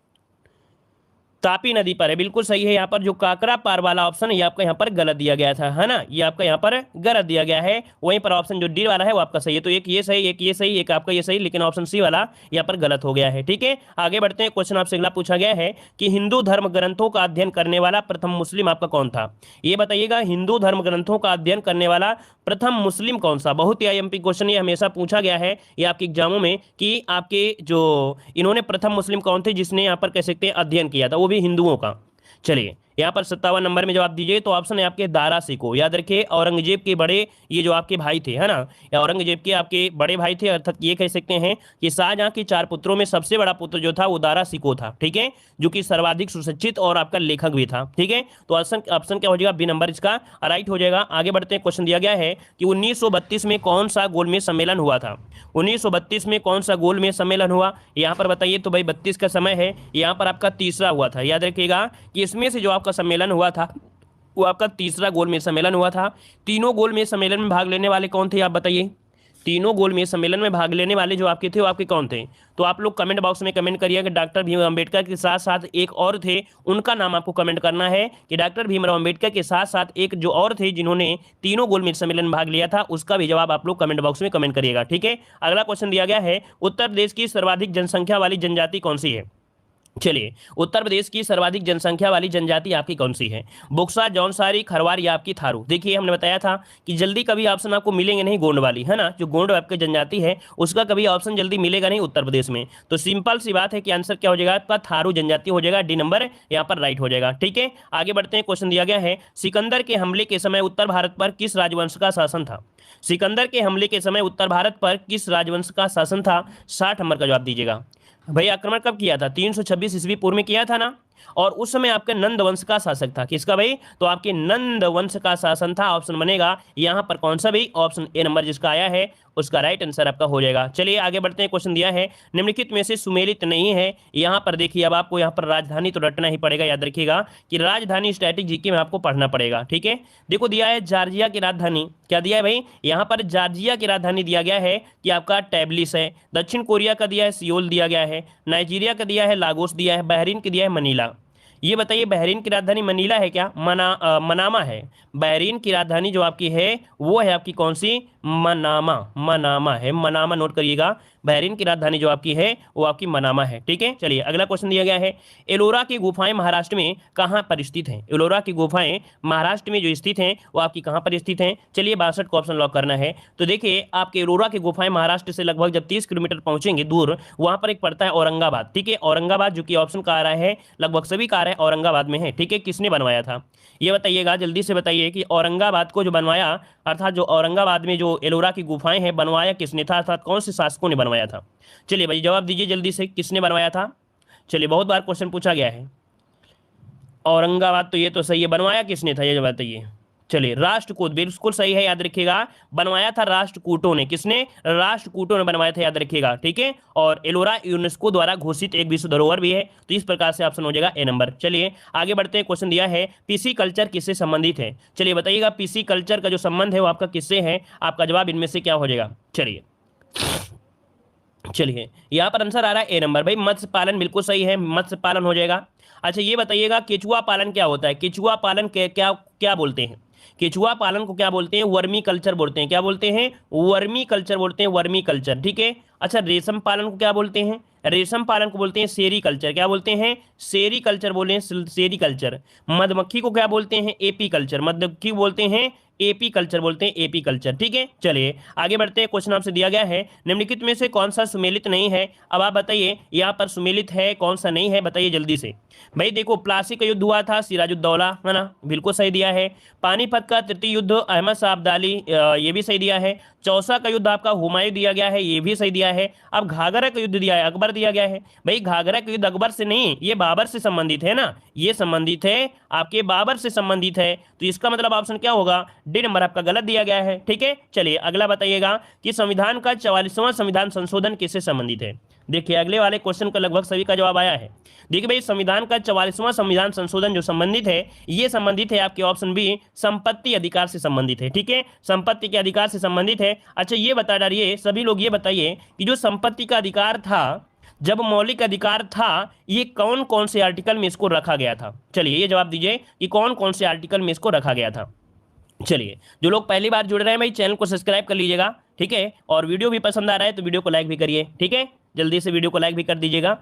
तापी नदी पर है, बिल्कुल सही है। यहाँ पर जो काकरा पार वाला ऑप्शन है ये आपका यहाँ पर गलत दिया गया था, है ना, ये आपका यहाँ पर गलत दिया गया है। वहीं पर ऑप्शन जो डी वाला है वो आपका सही है। तो एक ये सही, एक ये सही, एक आपका ये सही, लेकिन ऑप्शन सी वाला यहाँ पर गलत हो गया है, ठीक है। आगे बढ़ते हैं, क्वेश्चन आपसे अगला पूछा गया है कि हिंदू धर्म ग्रंथों का अध्ययन करने वाला प्रथम मुस्लिम आपका कौन था। ये बताइएगा हिंदू धर्म ग्रंथों का अध्ययन करने वाला प्रथम मुस्लिम कौन सा। बहुत ही आईएमपी क्वेश्चन ये हमेशा पूछा गया है ये आपके एग्जामों में कि आपके जो इन्होंने प्रथम मुस्लिम कौन थे जिसने यहाँ पर कह सकते हैं अध्ययन किया था, वो भी हिंदुओं का। चलिए यहाँ पर 57 नंबर में जवाब दीजिए, तो ऑप्शन है आपके दारा सिको। याद रखिए औरंगजेब के बड़े ये जो आपके भाई थे, है ना, या औरंगजेब के आपके बड़े भाई थे, अर्थात ये कह सकते हैं कि शाहजहां के 4 पुत्रों में सबसे बड़ा पुत्र जो था वो दारा सिको था, ठीक है, जो कि सर्वाधिक सुशिक्षित और आपका लेखक भी था, ठीक है। तो ऑप्शन क्या हो जाएगा, बी नंबर इसका राइट हो जाएगा। आगे बढ़ते हैं, क्वेश्चन दिया गया है कि 1932 में कौन सा गोलमेज सम्मेलन हुआ था। 1932 में कौन सा गोलमेज सम्मेलन हुआ, यहाँ पर बताइए। तो भाई 32 का समय है, यहाँ पर आपका तीसरा हुआ था। याद रखिएगा कि इसमें से जो आपका सम्मेलन हुआ था वो आपका तीसरा गोलमेज सम्मेलन हुआ था। तीनों गोलमेज सम्मेलन में भाग लेने वाले कौन थे आप बताइए। तीनों गोलमेज सम्मेलन में भाग लेने वाले जो आपके थे वो आपके कौन थे। तो आप लोग कमेंट बॉक्स में कमेंट करिए कि डॉक्टर भीमराव अम्बेडकर के साथ साथ एक और थे, उनका नाम आपको कमेंट करना है कि डॉक्टर भीमराव अम्बेडकर के साथ साथ एक जो और थे जिन्होंने तीनों गोलमेज सम्मेलन में भाग लिया था, उसका भी जवाब आप लोग कमेंट बॉक्स में कमेंट करिएगा, ठीक है। अगला क्वेश्चन दिया गया है, उत्तर प्रदेश की सर्वाधिक जनसंख्या वाली जनजाति कौन सी है। चलिए उत्तर प्रदेश की सर्वाधिक जनसंख्या वाली जनजाति आपकी कौन सी है। बुक्सा, जौनसारी, खरवार या आपकी थारू। देखिए हमने बताया था कि जल्दी कभी ऑप्शन आपको मिलेंगे नहीं गोंड वाली, है ना, जो गोंड आपकी जनजाति है उसका कभी ऑप्शन जल्दी मिलेगा नहीं उत्तर प्रदेश में। तो सिंपल सी बात है कि आंसर क्या हो जाएगा आपका थारू जनजाति हो जाएगा, डी नंबर यहाँ पर राइट हो जाएगा, ठीक है। आगे बढ़ते हैं, क्वेश्चन दिया गया है, सिकंदर के हमले के समय उत्तर भारत पर किस राजवंश का शासन था। सिकंदर के हमले के समय उत्तर भारत पर किस राजवंश का शासन था। 60 नंबर का जवाब दीजिएगा। भाई आक्रमण कब किया था, 326 ईस्वी पूर्व में किया था ना, और उस समय आपके नंद वंश का शासक था। किसका भाई, तो आपके नंद वंश का शासन था। ऑप्शन बनेगा यहाँ पर कौन सा भाई, ऑप्शन ए नंबर जिसका आया है उसका राइट आंसर आपका हो जाएगा। चलिए आगे बढ़ते हैं, क्वेश्चन दिया है, निम्नलिखित में से सुमेलित नहीं है। यहाँ पर देखिए अब आपको यहाँ पर राजधानी तो रटना ही पड़ेगा। याद रखिएगा कि राजधानी स्टैटिक जीके में आपको पढ़ना पड़ेगा, ठीक है। देखो दिया है जॉर्जिया की राजधानी, क्या दिया है भाई, यहाँ पर जॉर्जिया की राजधानी दिया गया है कि आपका टैब्लिस है। दक्षिण कोरिया का दिया है सियोल दिया गया है। नाइजीरिया का दिया है लागोस दिया है। बहरीन का दिया है मनीला। ये बताइए बहरीन की राजधानी मनीला है क्या, मनामा है। बहरीन की राजधानी जो आपकी है वो है आपकी कौन सी, मनामा, मनामा है, मनामा नोट करिएगा। बहरीन की राजधानी जो आपकी है वो आपकी मनामा है, ठीक है। चलिए अगला क्वेश्चन दिया गया है, एलोरा की गुफाएं महाराष्ट्र में कहाँ पर स्थित हैं? एलोरा की गुफाएं महाराष्ट्र में जो स्थित हैं वो आपकी कहाँ पर स्थित हैं? चलिए 62 को ऑप्शन लॉक करना है। तो देखिए आपके एलोरा की गुफाएं महाराष्ट्र से लगभग जब 30 किलोमीटर पहुंचेंगे दूर, वहां पर एक पड़ता है औरंगाबाद, ठीक है। औरंगाबाद जो कि ऑप्शन का आ रहा है, लगभग सभी का आ रहा है औरंगाबाद में है, ठीक है। किसने बनवाया था ये बताइएगा, जल्दी से बताइए कि औरंगाबाद को जो बनवाया, अर्थात जो औरंगाबाद में जो एलोरा की गुफाएं हैं बनवाया किसने था, अर्थात कौन से शासकों ने बनवाया था? चलिए भाई जवाब दीजिए जल्दी से, किसने बनवाया था? चलिए बहुत बार क्वेश्चन पूछा गया है। औरंगाबाद तो ये तो सही है, बनवाया किसने था ये बताइए। चलिए राष्ट्रकूट बिल्कुल सही है, याद रखिएगा, बनवाया था राष्ट्रकूटों ने। किसने? राष्ट्रकूटों ने बनवाया था, याद रखिएगा, ठीक है। और एलोरा यूनेस्को द्वारा घोषित एक विश्व धरोहर भी है, तो इस प्रकार से ऑप्शन हो जाएगा ए नंबर। चलिए आगे बढ़ते हैं, क्वेश्चन दिया है पीसी कल्चर किससे संबंधित है? चलिए बताइएगा पीसी कल्चर का जो संबंध है वो आपका किससे है? आपका जवाब इनमें से क्या हो जाएगा? चलिए यहाँ पर आंसर आ रहा है ए नंबर। भाई मत्स्य पालन बिल्कुल सही है, मत्स्य पालन हो जाएगा। अच्छा ये बताइएगा केचुआ पालन क्या होता है? केचुआ पालन के क्या क्या बोलते हैं? केचुआ पालन को क्या बोलते हैं? वर्मी कल्चर बोलते हैं। क्या बोलते हैं? वर्मी कल्चर बोलते हैं, वर्मी कल्चर, ठीक है। अच्छा रेशम पालन को क्या बोलते हैं? रेशम पालन को बोलते हैं सेरी कल्चर। क्या बोलते हैं? सेरी कल्चर बोले, सेरी कल्चर। मधुमक्खी को क्या बोलते हैं? AP culture. मधुमक्खी बोलते हैं एपी कल्चर, बोलते हैं एपी कल्चर, ठीक है। चलिए आगे बढ़ते हैं, क्वेश्चन आपसे दिया गया है निम्नलिखित में से कौन सा सुमेलित नहीं है? अब आप बताइए यहाँ पर सुमेलित है कौन सा नहीं है, बताइए जल्दी से। भाई देखो प्लासी का युद्ध हुआ था, सिराजुद्दौला, है ना, बिल्कुल सही दिया है। पानीपत का तृतीय युद्ध अहमद शाह अब्दाली, ये भी सही दिया है। चौसा का युद्ध आपका हुमायूं दिया गया है, ये भी सही दिया है। अब घाघरा का युद्ध दिया है, अकबर दिया गया है। भाई घाघरा का युद्ध अकबर से नहीं, ये बाबर से संबंधित है ना, ये संबंधित है आपके बाबर से संबंधित है, तो इसका मतलब ऑप्शन क्या होगा? डी नंबर आपका गलत दिया गया है, ठीक है। चलिए अगला बताइएगा कि संविधान का 44वां संविधान संशोधन किससे संबंधित है? देखिए अगले वाले क्वेश्चन का लगभग सभी का जवाब आया है। देखिए भाई संविधान का 44वां संविधान संशोधन जो संबंधित है, ये संबंधित है आपके ऑप्शन बी संपत्ति अधिकार से संबंधित है, ठीक है। संपत्ति के अधिकार से संबंधित है। अच्छा ये बता डालिए सभी लोग, ये बताइए कि जो संपत्ति का अधिकार था, जब मौलिक अधिकार था, ये कौन कौन से आर्टिकल में इसको रखा गया था? चलिए ये जवाब दीजिए कि कौन कौन से आर्टिकल में इसको रखा गया था। चलिए जो लोग पहली बार जुड़ रहे हैं भाई चैनल को सब्सक्राइब कर लीजिएगा, ठीक है। और वीडियो भी पसंद आ रहा है तो वीडियो को लाइक भी करिए, ठीक है। जल्दी से वीडियो को लाइक भी कर दीजिएगा।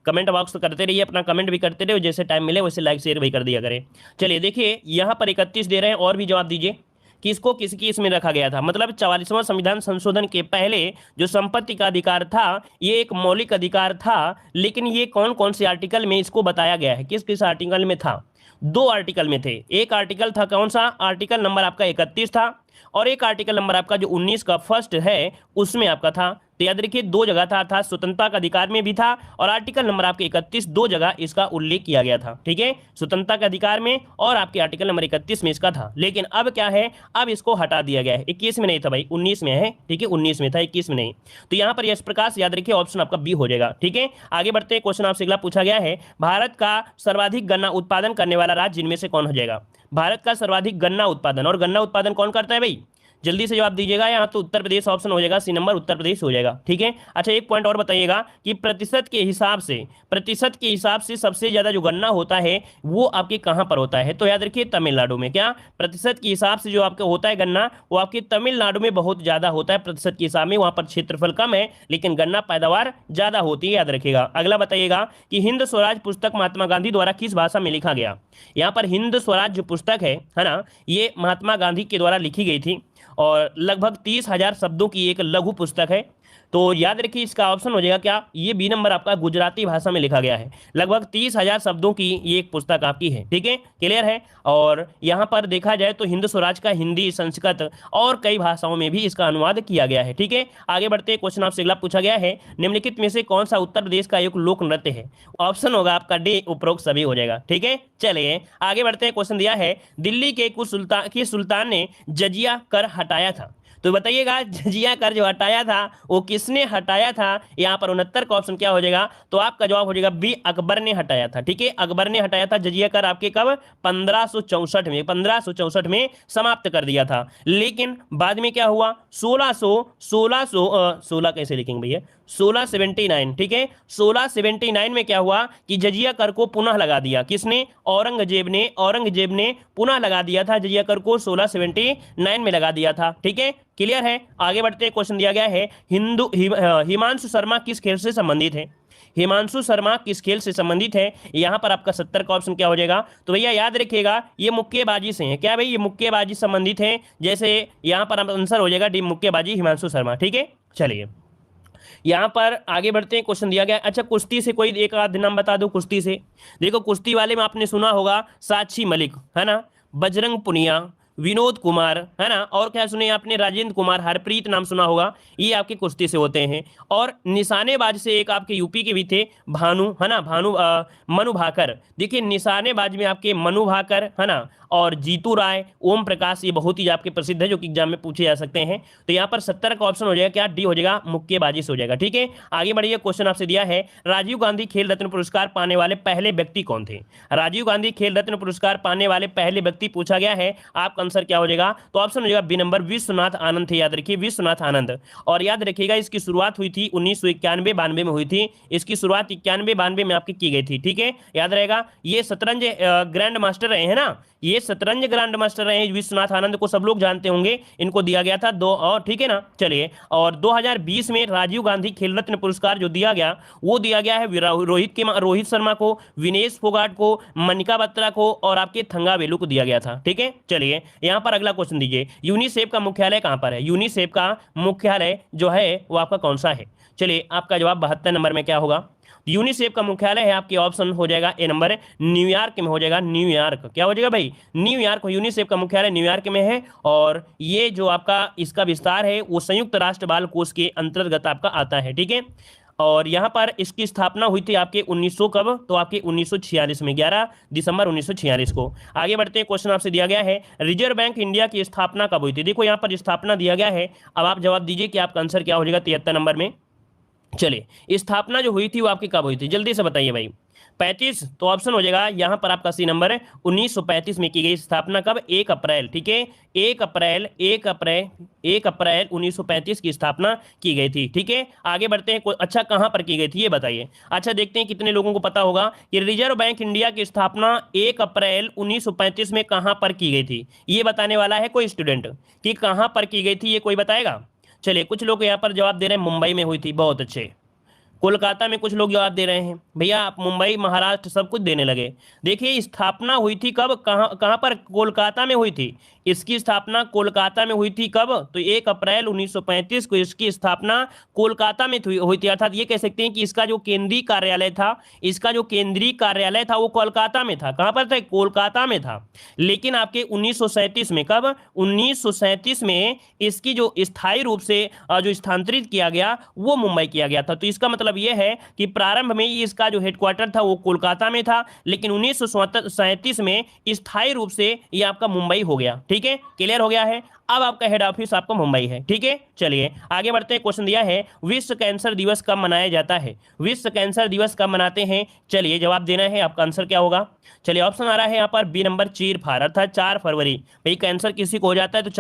कमेंट बॉक्स तो करते रहिए, अपना कमेंट भी करते रहिए, जैसे टाइम मिले वैसे लाइक शेयर भी कर दिया करें। चलिए देखिए यहाँ पर 31 दे रहे हैं, और भी जवाब दीजिए कि इसको किसकी इसमें रखा गया था। मतलब 44वां संविधान संशोधन के पहले जो संपत्ति का अधिकार था ये एक मौलिक अधिकार था, लेकिन ये कौन कौन से आर्टिकल में इसको बताया गया है, किस किस आर्टिकल में था? 2 आर्टिकल में थे। एक आर्टिकल था कौन सा? आर्टिकल नंबर आपका 31 था, और एक आर्टिकल नंबर आपका जो 19 का फर्स्ट है उसमें आपका था। तो याद रखिए 2 जगह था, अर्थात स्वतंत्रता का अधिकार में भी था, और आर्टिकल नंबर आपके 31 2 जगह इसका उल्लेख किया गया था, ठीक है। स्वतंत्रता के अधिकार में और आपके आर्टिकल नंबर 31 में इसका था। लेकिन अब क्या है, अब इसको हटा दिया गया है। 21 में नहीं था भाई, 19 में है, ठीक है, 19 में था, 21 में नहीं। तो यहाँ पर इस प्रकार से याद रखिए ऑप्शन आपका बी हो जाएगा, ठीक है। आगे बढ़ते हैं, क्वेश्चन आपसे अगला पूछा गया है भारत का सर्वाधिक गन्ना उत्पादन करने वाला राज्य इनमें से कौन हो जाएगा? भारत का सर्वाधिक गन्ना उत्पादन, और गन्ना उत्पादन कौन करता है भाई? जल्दी से जवाब दीजिएगा। यहाँ तो उत्तर प्रदेश ऑप्शन हो जाएगा, सी नंबर उत्तर प्रदेश हो जाएगा, ठीक है। अच्छा एक पॉइंट और बताइएगा कि प्रतिशत के हिसाब से सबसे ज्यादा जो गन्ना होता है वो आपके कहाँ पर होता है? तो याद रखिए तमिलनाडु में। क्या प्रतिशत के हिसाब से जो आपका होता है गन्ना, वो आपके तमिलनाडु में बहुत ज्यादा होता है प्रतिशत के हिसाब में। वहां पर क्षेत्रफल कम है लेकिन गन्ना पैदावार ज्यादा होती है, याद रखिएगा। अगला बताइएगा कि हिंद स्वराज पुस्तक महात्मा गांधी द्वारा किस भाषा में लिखा गया? यहाँ पर हिंद स्वराज जो पुस्तक है ना, ये महात्मा गांधी के द्वारा लिखी गई थी, और लगभग 30,000 शब्दों की एक लघु पुस्तक है। तो याद रखिए इसका ऑप्शन हो जाएगा क्या? ये बी नंबर आपका गुजराती भाषा में लिखा गया है। लगभग 30,000 शब्दों की ये एक पुस्तक आपकी है, ठीक है, क्लियर है। और यहाँ पर देखा जाए तो हिंद स्वराज का हिंदी, संस्कृत और कई भाषाओं में भी इसका अनुवाद किया गया है, ठीक है। आगे बढ़ते हैं, क्वेश्चन आपसे अगला पूछा गया है निम्नलिखित में से कौन सा उत्तर प्रदेश का एक लोक नृत्य है? ऑप्शन होगा आपका डी, उपरोक्त सभी हो जाएगा, ठीक है। चलिए आगे बढ़ते हैं, क्वेश्चन दिया है दिल्ली के कुछ सुल्तान ने जजिया कर हटाया था। तो बताइएगा जजिया कर जो हटाया था वो किसने हटाया था? यहाँ पर 69 का ऑप्शन क्या हो जाएगा? तो आपका जवाब हो जाएगा बी, अकबर ने हटाया था, ठीक है। अकबर ने हटाया था जजिया कर आपके कब? 1564 में समाप्त कर दिया था। लेकिन बाद में क्या हुआ? 16 कैसे लिखेंगे भैया? 1679, ठीक है। 1679 में क्या हुआ कि जजिया कर को पुनः लगा दिया, किसने? औरंगजेब ने पुनः लगा दिया था जजिया कर को, 1679 में लगा दिया था, ठीक है। क्लियर है। आगे बढ़ते हैं, क्वेश्चन दिया गया है हिमांशु शर्मा किस खेल से संबंधित है? हिमांशु शर्मा किस खेल से संबंधित है? यहां पर आपका 70 का ऑप्शन क्या हो जाएगा? तो भैया याद रखिएगा ये मुक्केबाजी से है। क्या भाई? ये मुक्केबाजी संबंधित है। जैसे यहां पर आंसर हो जाएगा डी, मुक्केबाजी, हिमांशु शर्मा, ठीक है। चलिए यहां पर आगे बढ़ते हैं, क्वेश्चन दिया गया। अच्छा, कुश्ती से कोई एक आध नाम बता दो। कुश्ती से देखो, कुश्ती वाले में आपने सुना होगा साक्षी मलिक, है ना, बजरंग पुनिया, विनोद कुमार, है ना, और क्या सुने आपने? राजेंद्र कुमार, हरप्रीत नाम सुना होगा। ये आपकी कुश्ती से होते हैं। और निशानेबाज से एक आपके यूपी के भी थे, भानु, है ना, मनु भाकर। देखिए निशानेबाज में आपके मनु भाकर, है ना, और जीतू राय, ओम प्रकाश, ये बहुत ही आपके प्रसिद्ध है जो कि एग्जाम में पूछे जा सकते हैं। तो यहाँ पर 70 का ऑप्शन हो जाएगा क्या? डी हो जाएगा, मुक्केबाजी से हो जाएगा, ठीक है। आगे बढ़िए, क्वेश्चन आपसे दिया है राजीव गांधी खेल रत्न पुरस्कार पाने वाले पहले व्यक्ति कौन थे? राजीव गांधी खेल रत्न पुरस्कार पाने वाले पहले व्यक्ति पूछा गया है। आपका आंसर क्या हो जाएगा? तो ऑप्शन हो जाएगा बी नंबर, विश्वनाथ आनंद थे। याद रखिए, विश्वनाथ आनंद। और याद रखिएगा इसकी शुरुआत हुई थी 1991-92 में हुई थी। इसकी शुरुआत 91-92 में आपकी की गई थी, ठीक है, याद रहेगा। ये शतरंज ग्रैंड मास्टर रहे हैं ना, ये शतरंज ग्रैंड मास्टर रहे विश्वनाथ आनंद को सब लोग जानते होंगे। इनको दिया गया था दो, और ठीक है ना। चलिए, और 2020 में राजीव गांधी खेल रत्न पुरस्कार जो दिया गया वो दिया गया है रोहित शर्मा को, विनेश फोगाट को, मनिका बत्रा को और आपके थंगावेलु को दिया गया था, ठीक है। चलिए यहां पर अगला क्वेश्चन दीजिए, यूनिसेफ का मुख्यालय कहां पर है? यूनिसेफ का मुख्यालय जो है वो आपका कौन सा है? चलिए आपका जवाब 72 नंबर में क्या होगा? यूनिसेफ का मुख्यालय है आपके ऑप्शन हो जाएगा ए नंबर, न्यूयॉर्क में हो जाएगा। न्यूयॉर्क क्या हो जाएगा भाई? न्यूयॉर्क। यूनिसेफ का मुख्यालय न्यूयॉर्क में है। और ये जो आपका इसका विस्तार है वो संयुक्त राष्ट्र बाल कोष के अंतर्गत आपका आता है, ठीक है। और यहाँ पर इसकी स्थापना हुई थी आपके 1900 कब? तो आपके 1946 में, 11 दिसंबर 1946 को। आगे बढ़ते हैं, क्वेश्चन आपसे दिया गया है रिजर्व बैंक इंडिया की स्थापना कब हुई थी? देखो यहाँ पर स्थापना दिया गया है। अब आप जवाब दीजिए कि आपका आंसर क्या हो जाएगा 73 नंबर में। चलिए स्थापना जो हुई थी वो आपकी कब हुई थी? जल्दी से बताइए भाई। 35, तो ऑप्शन हो जाएगा यहाँ पर आपका सी नंबर 1935 में की गई स्थापना। कब? 1 अप्रैल, ठीक है, 1 अप्रैल 1935 की स्थापना की गई थी, ठीक है। आगे बढ़ते हैं, अच्छा कहाँ पर की गई थी ये बताइए। अच्छा देखते हैं कितने लोगों को पता होगा कि रिजर्व बैंक इंडिया की स्थापना 1 अप्रैल 1935 में कहाँ पर की गई थी। ये बताने वाला है कोई स्टूडेंट कि कहाँ पर की गई थी, ये कोई बताएगा? चलिए कुछ लोग यहाँ पर जवाब दे रहे हैं मुंबई में हुई थी, बहुत अच्छे। कोलकाता में कुछ लोग जवाब दे रहे हैं। भैया आप मुंबई, महाराष्ट्र सब कुछ देने लगे। देखिए स्थापना हुई थी कब, कहाँ पर? कोलकाता में हुई थी। इसकी स्थापना कोलकाता में हुई थी कब? तो 1 अप्रैल 1935 को इसकी स्थापना कोलकाता में हुई थी। अर्थात ये कह सकते हैं कि इसका जो केंद्रीय कार्यालय था वो कोलकाता में था। कहाँ पर था? कोलकाता में था। लेकिन आपके 1937 में, कब? 1937 में इसकी जो स्थायी रूप से जो स्थानांतरित किया गया वो मुंबई किया गया था। तो इसका मतलब यह है कि प्रारंभ में इसका जो हेडक्वार्टर था वो कोलकाता में था, लेकिन 1937 में स्थायी रूप से ये आपका मुंबई हो गया, ठीक है। क्लियर हो गया है। अब आपका हेड ऑफिस आपका मुंबई है, ठीक है। चलिए आगे बढ़ते हैं, क्वेश्चन दिया है विश्व कैंसर दिवस कब मनाया जाता है? विश्व कैंसर दिवस कब मनाते हैं? चलिए जवाब देना है, आपका आंसर क्या होगा? चलिए ऑप्शन आ रहा है यहाँ पर बी नंबर, चीर फाड़, अर्थात 4 फरवरी। भाई कैंसर किसी को हो जाता है तो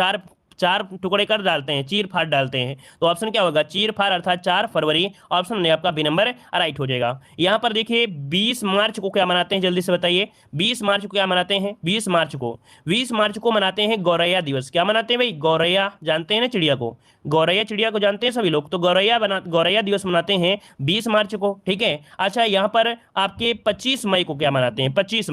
चार टुकड़े कर डालते हैं, चीर फाड़ डालते हैं। तो ऑप्शन क्या होगा? चीर फाड़, अर्थात 4 फरवरी। ऑप्शन ने आपका बी नंबर राइट हो जाएगा। यहाँ पर देखिए 20 मार्च को क्या मनाते हैं, जल्दी से बताइए। 20 मार्च को क्या मनाते हैं? 20 मार्च को मनाते हैं गौरैया दिवस। क्या मनाते हैं भाई? गौरैया, जानते हैं ना चिड़िया को? गौरैया चिड़िया को जानते हैं सभी लोग। तो गौरैया दिवस मनाते हैं 20 मार्च को, ठीक है। अच्छा यहाँ पर आपके 25 मई को क्या मनाते हैं? 25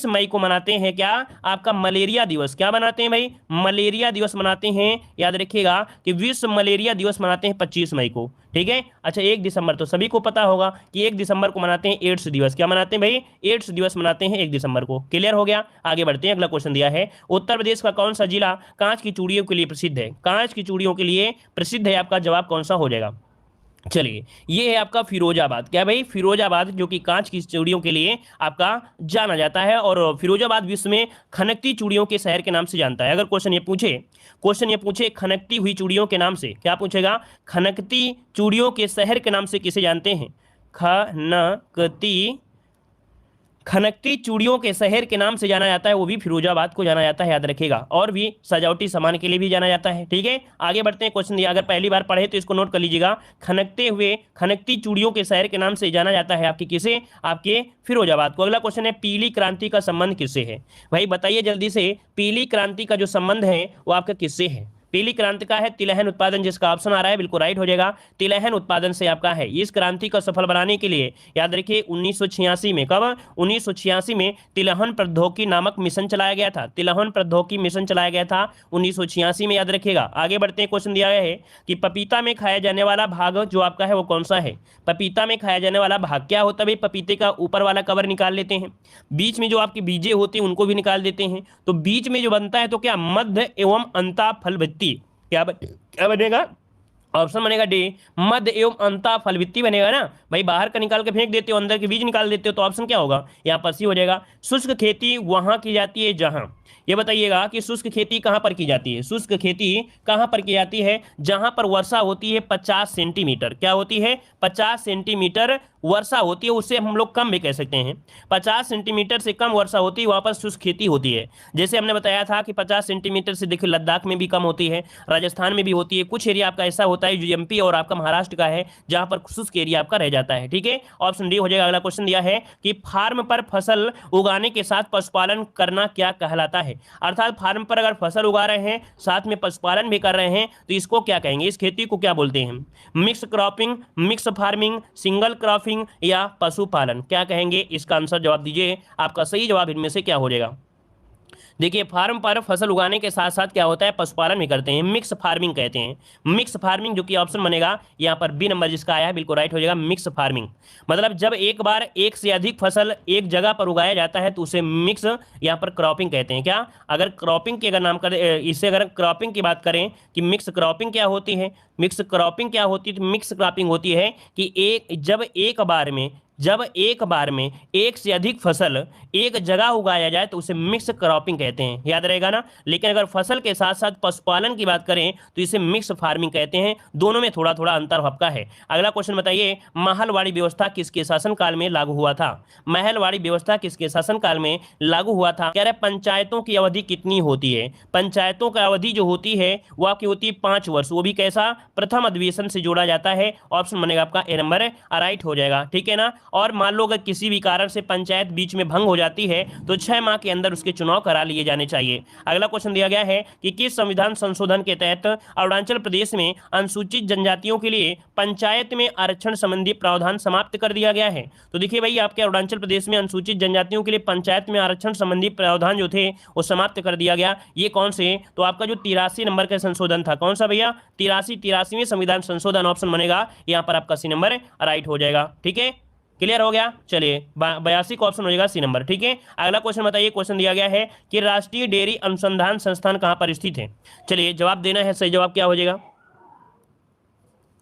मई को मनाते हैं क्या? आपका मलेरिया दिवस। क्या मनाते हैं भाई? मलेरिया दिवस मनाते हैं। याद रखिएगा कि विश्व मलेरिया दिवस मनाते हैं 25 मई को, ठीक है। अच्छा 1 दिसंबर तो सभी को पता होगा कि 1 दिसंबर को मनाते हैं एड्स दिवस। क्या मनाते हैं भाई? एड्स दिवस मनाते हैं 1 दिसंबर को। क्लियर हो गया। आगे बढ़ते हैं, अगला क्वेश्चन दिया है उत्तर प्रदेश का कौन सा जिला कांच की चूड़ियों के लिए प्रसिद्ध है? कांच की चूड़ियों के लिए प्रसिद्ध है, आपका जवाब कौन सा हो जाएगा? चलिए ये है आपका फिरोजाबाद। क्या भाई? फिरोजाबाद, जो कि कांच की चूड़ियों के लिए आपका जाना जाता है। और फिरोजाबाद विश्व में खनकती चूड़ियों के शहर के नाम से जानता है। अगर क्वेश्चन ये पूछे खनकती हुई चूड़ियों के नाम से, क्या पूछेगा? खनकती चूड़ियों के शहर के नाम से किसे जानते हैं? खनकती खनकती चूड़ियों के शहर के नाम से जाना जाता है, वो भी फिरोजाबाद को जाना जाता है, याद रखिएगा। और भी सजावटी सामान के लिए भी जाना जाता है। ठीक है, आगे बढ़ते हैं। क्वेश्चन दिया, अगर पहली बार पढ़े तो इसको नोट कर लीजिएगा। खनकती चूड़ियों के शहर के नाम से जाना जाता है आपके किसे, आपके फिरोजाबाद को। अगला क्वेश्चन है, पीली क्रांति का संबंध किससे है? भाई बताइए जल्दी से, पीली क्रांति का जो संबंध है वो आपका किससे है? पीली क्रांति का है तिलहन उत्पादन, जिसका ऑप्शन आ रहा है बिल्कुल राइट हो जाएगा, तिलहन उत्पादन से आपका है। इस क्रांति को सफल बनाने के लिए याद रखिए 1986 में, कब 1986 में तिलहन प्रौद्योगिकी नामक मिशन चलाया गया था। तिलहन प्रौद्योगिकी मिशन चलाया गया था 1986 में, याद रखिएगा। आगे बढ़ते हैं। क्वेश्चन दिया गया है कि पपीता में खाया जाने वाला भाग जो आपका है वो कौन सा है? पपीता में खाया जाने वाला भाग क्या होता है भाई? पपीते का ऊपर वाला कवर निकाल लेते हैं, बीच में जो आपकी बीजें होती हैं उनको भी निकाल देते हैं, तो बीच में जो बनता है तो क्या मध्य एवं अंता फलवृत्ति, क्या बनेगा? ऑप्शन बनेगा डी, मध्य एवं अंता फलवृत्ति बनेगा ना भाई। बाहर का निकाल के फेंक देते हो, अंदर के बीज निकाल देते हो, तो ऑप्शन क्या होगा? यहाँ पर सी हो जाएगा। शुष्क खेती वहां की जाती है जहां, ये बताइएगा कि शुष्क खेती कहां पर की जाती है? शुष्क खेती कहां पर की जाती है? जहां पर वर्षा होती है 50 सेंटीमीटर। क्या होती है? 50 सेंटीमीटर वर्षा होती है, उससे हम लोग कम भी कह सकते हैं। 50 सेंटीमीटर से कम वर्षा होती है, वहां पर शुष्क खेती होती है। जैसे हमने बताया था कि 50 सेंटीमीटर से देखिए लद्दाख में भी कम होती है, राजस्थान में भी होती है, कुछ एरिया आपका ऐसा होता है जो एमपी और आपका महाराष्ट्र का है जहां पर शुष्क एरिया आपका रह जाता है। ठीक है, ऑप्शन डी हो जाएगा। अगला क्वेश्चन दिया है कि फार्म पर फसल उगाने के साथ पशुपालन करना क्या कहलाता है? अर्थात फार्म पर अगर फसल उगा रहे हैं साथ में पशुपालन भी कर रहे हैं तो इसको क्या कहेंगे? इस खेती को क्या बोलते हैं? Mix cropping, mix farming, single cropping या पशुपालन, क्या कहेंगे? इसका आंसर जवाब दीजिए। आपका सही जवाब इनमें से क्या हो जाएगा? देखिए फार्म पर फसल उगाने के साथ साथ क्या होता है? पशुपालन भी करते हैं, मिक्स फार्मिंग कहते हैं। मिक्स फार्मिंग जो कि ऑप्शन बनेगा यहाँ पर बी नंबर जिसका आया है बिल्कुल राइट हो जाएगा। मिक्स फार्मिंग मतलब जब एक बार एक से अधिक फसल एक जगह पर उगाया जाता है तो उसे मिक्स यहाँ पर क्रॉपिंग कहते हैं। क्या? अगर क्रॉपिंग की अगर नाम करें, इससे अगर क्रॉपिंग की बात करें कि मिक्स क्रॉपिंग क्या होती है, मिक्स क्रॉपिंग क्या होती है? तो मिक्स क्रॉपिंग होती है कि जब एक बार में एक से अधिक फसल एक जगह उगाया जाए तो उसे मिक्स क्रॉपिंग कहते हैं, याद रहेगा ना। लेकिन अगर फसल के साथ साथ पशुपालन की बात करें तो इसे मिक्स फार्मिंग कहते हैं। दोनों में थोड़ा थोड़ा अंतर हल्का है। अगला क्वेश्चन बताइए, महलवाड़ी व्यवस्था किसके शासनकाल में लागू हुआ था? महलवाड़ी व्यवस्था किसके शासनकाल में लागू हुआ था? कह रहे पंचायतों की अवधि कितनी होती है? पंचायतों की अवधि जो होती है वो आपकी होती है 5 वर्ष, वो भी कैसा? प्रथम अधिवेशन से जोड़ा जाता है। ऑप्शन बनेगा आपका ए नंबर राइट हो जाएगा। ठीक है ना। और मान लो अगर किसी भी कारण से पंचायत बीच में भंग हो जाती है तो 6 माह के अंदर उसके चुनाव करा लिए जाने चाहिए। अगला क्वेश्चन दिया गया है कि किस संविधान संशोधन के तहत अरुणाचल प्रदेश में अनुसूचित जनजातियों के लिए पंचायत में आरक्षण संबंधी प्रावधान समाप्त कर दिया गया है? तो देखिए भाई आपके अरुणाचल प्रदेश में अनुसूचित जनजातियों के लिए पंचायत में आरक्षण संबंधी प्रावधान जो थे वो समाप्त कर दिया गया। ये कौन से? तो आपका जो 83 नंबर का संशोधन था, कौन सा भैया? 83वें संविधान संशोधन, ऑप्शन बनेगा यहाँ पर आपका सी नंबर राइट हो जाएगा। ठीक है, क्लियर हो गया। चलिए 82 का ऑप्शन हो जाएगा सी नंबर। ठीक है, अगला क्वेश्चन बताइए। क्वेश्चन दिया गया है कि राष्ट्रीय डेयरी अनुसंधान संस्थान कहां पर स्थित है? चलिए जवाब देना है, सही जवाब क्या हो जाएगा?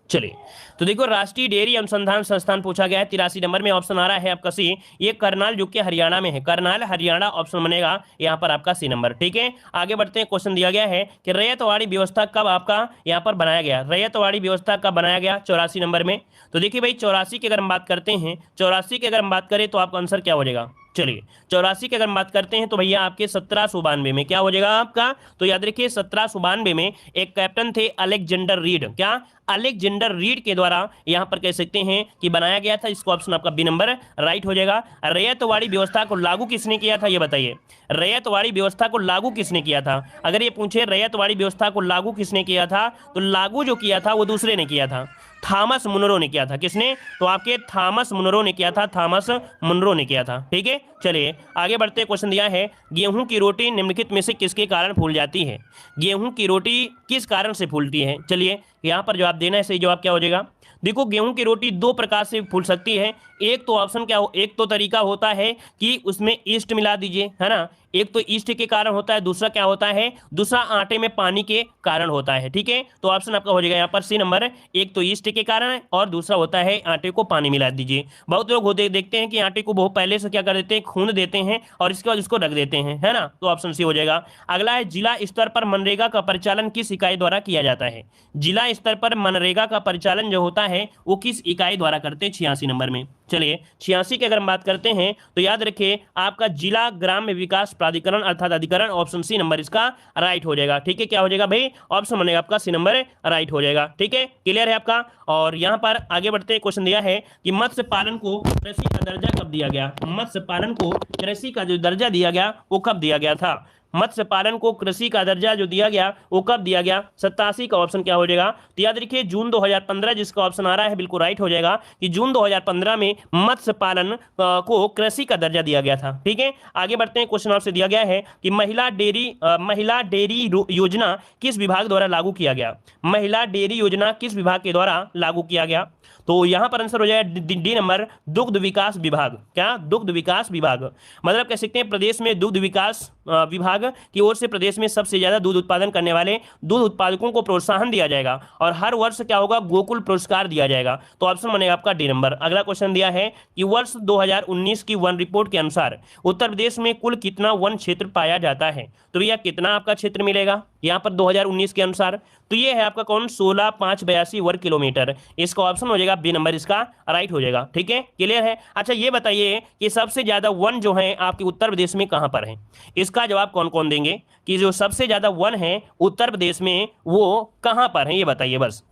चलिए तो देखो राष्ट्रीय डेयरी अनुसंधान संस्थान पूछा गया है, 83 नंबर में, ऑप्शन आ रहा है आपका सी। ये करनाल जो कि हरियाणा में है, करनाल हरियाणा, ऑप्शन बनेगा यहाँ पर आपका सी नंबर। ठीक है, आगे बढ़ते हैं। क्वेश्चन दिया गया है कि रैयतवाड़ी व्यवस्था कब आपका यहाँ पर बनाया गया? रैयतवाड़ी व्यवस्था कब बनाया गया? 84 नंबर में। तो देखिए भाई 84 की अगर हम बात करते हैं, 84 की अगर हम बात करें तो आपका आंसर क्या हो जाएगा? चलिए 84 की अगर हम बात करते हैं तो भैया आपके 1792 में क्या हो जाएगा आपका? तो याद रखिए 1792 में एक कैप्टन थे अलेक्जेंडर रीड, क्या? अलेक्जेंडर रीड के द्वारा यहां पर कह सकते हैं कि बनाया गया था। इसको ऑप्शन आपका बी नंबर राइट हो जाएगा। रैयतवाड़ी व्यवस्था को लागू किसने किया था ये बताइए? रैयतवाड़ी व्यवस्था को लागू किसने किया था? अगर ये पूछे रैयतवाड़ी व्यवस्था को लागू किसने किया था तो लागू जो किया था वो दूसरे ने किया था, थॉमस मुनरो ने किया था। किसने? तो आपके थॉमस मुनरो ने किया था, थॉमस मुनरो ने किया था। ठीक है, चलिए आगे बढ़ते। क्वेश्चन दिया है गेहूं की रोटी निम्नलिखित में से किसके कारण फूल जाती है? गेहूं की रोटी किस कारण से फूलती है? चलिए यहां पर जवाब देना है, सही जवाब क्या हो जाएगा? देखो गेहूं की रोटी दो प्रकार से फूल सकती है। एक तो ऑप्शन क्या हो, एक तो तरीका होता है कि उसमें ईस्ट मिला दीजिए, है ना। एक तो ईस्ट के कारण होता है, दूसरा क्या होता है? दूसरा आटे में पानी के कारण होता है। ठीक है, तो ऑप्शन आपका हो जाएगा यहाँ पर सी नंबर। एक तो ईस्ट के कारण है और दूसरा होता है आटे को पानी मिला दीजिए। बहुत लोग होते देखते हैं कि आटे को बहुत पहले से क्या कर देते हैं, खून देते हैं और इसके बाद उसको रख देते हैं, है ना। तो ऑप्शन सी हो जाएगा। अगला है जिला स्तर पर मनरेगा का परिचालन किस इकाई द्वारा किया जाता है? जिला स्तर पर मनरेगा का परिचालन जो होता है वो किस इकाई द्वारा करते हैं? 86 नंबर में। चलिए 86 की अगर हम बात करते हैं तो याद रखिए आपका जिला ग्राम्य विकास प्राधिकरण अर्थात अधिकरण, ऑप्शन सी नंबर इसका राइट हो जाएगा। ठीक है, क्या हो जाएगा भाई, ऑप्शन बनेगा आपका सी नंबर राइट हो जाएगा। ठीक है, क्लियर है आपका। और यहां पर आगे बढ़ते क्वेश्चन दिया है कि मत्स्य पालन को कृषि का दर्जा कब दिया गया। मत्स्य पालन को कृषि का जो दर्जा दिया गया वो कब दिया गया था। मत्स्य पालन को कृषि का दर्जा जो दिया गया वो कब दिया गया, 87 का ऑप्शन क्या हो जाएगा। तो याद रखिए जून 2015 जिसका ऑप्शन आ रहा है बिल्कुल राइट हो जाएगा कि जून 2015 में मत्स्य पालन को कृषि का दर्जा दिया गया था। ठीक है, आगे बढ़ते हैं। क्वेश्चन आपसे दिया गया है कि महिला डेयरी योजना किस विभाग द्वारा लागू किया गया। महिला डेयरी योजना किस विभाग के द्वारा लागू किया गया। तो यहां पर आंसर हो जाएगा डी नंबर, दुग्ध विकास विभाग। क्या, दुग्ध विकास विभाग। मतलब कह सकते हैं प्रदेश में दुग्ध विकास विभाग की ओर से प्रदेश में सबसे ज्यादा दूध उत्पादन करने वाले दूध उत्पादकों को प्रोत्साहन दिया जाएगा और हर वर्ष क्या होगा, गोकुल पुरस्कार दिया जाएगा। तो ऑप्शन बनेगा आपका डी नंबर। अगला क्वेश्चन दिया है कि वर्ष 2019 की वन रिपोर्ट के अनुसार उत्तर प्रदेश में कुल कितना वन क्षेत्र पाया जाता है। तो भैया कितना आपका क्षेत्र मिलेगा यहाँ पर 2019 के अनुसार। तो ये है आपका कौन, 16,582 वर्ग किलोमीटर। इसका ऑप्शन हो जाएगा बी नंबर इसका राइट हो जाएगा। ठीक है, क्लियर है। अच्छा ये बताइए कि सबसे ज्यादा वन जो है आपके उत्तर प्रदेश में कहां पर है। इसका जवाब कौन कौन देंगे कि जो सबसे ज्यादा वन है उत्तर प्रदेश में वो कहां पर है, ये बताइए बस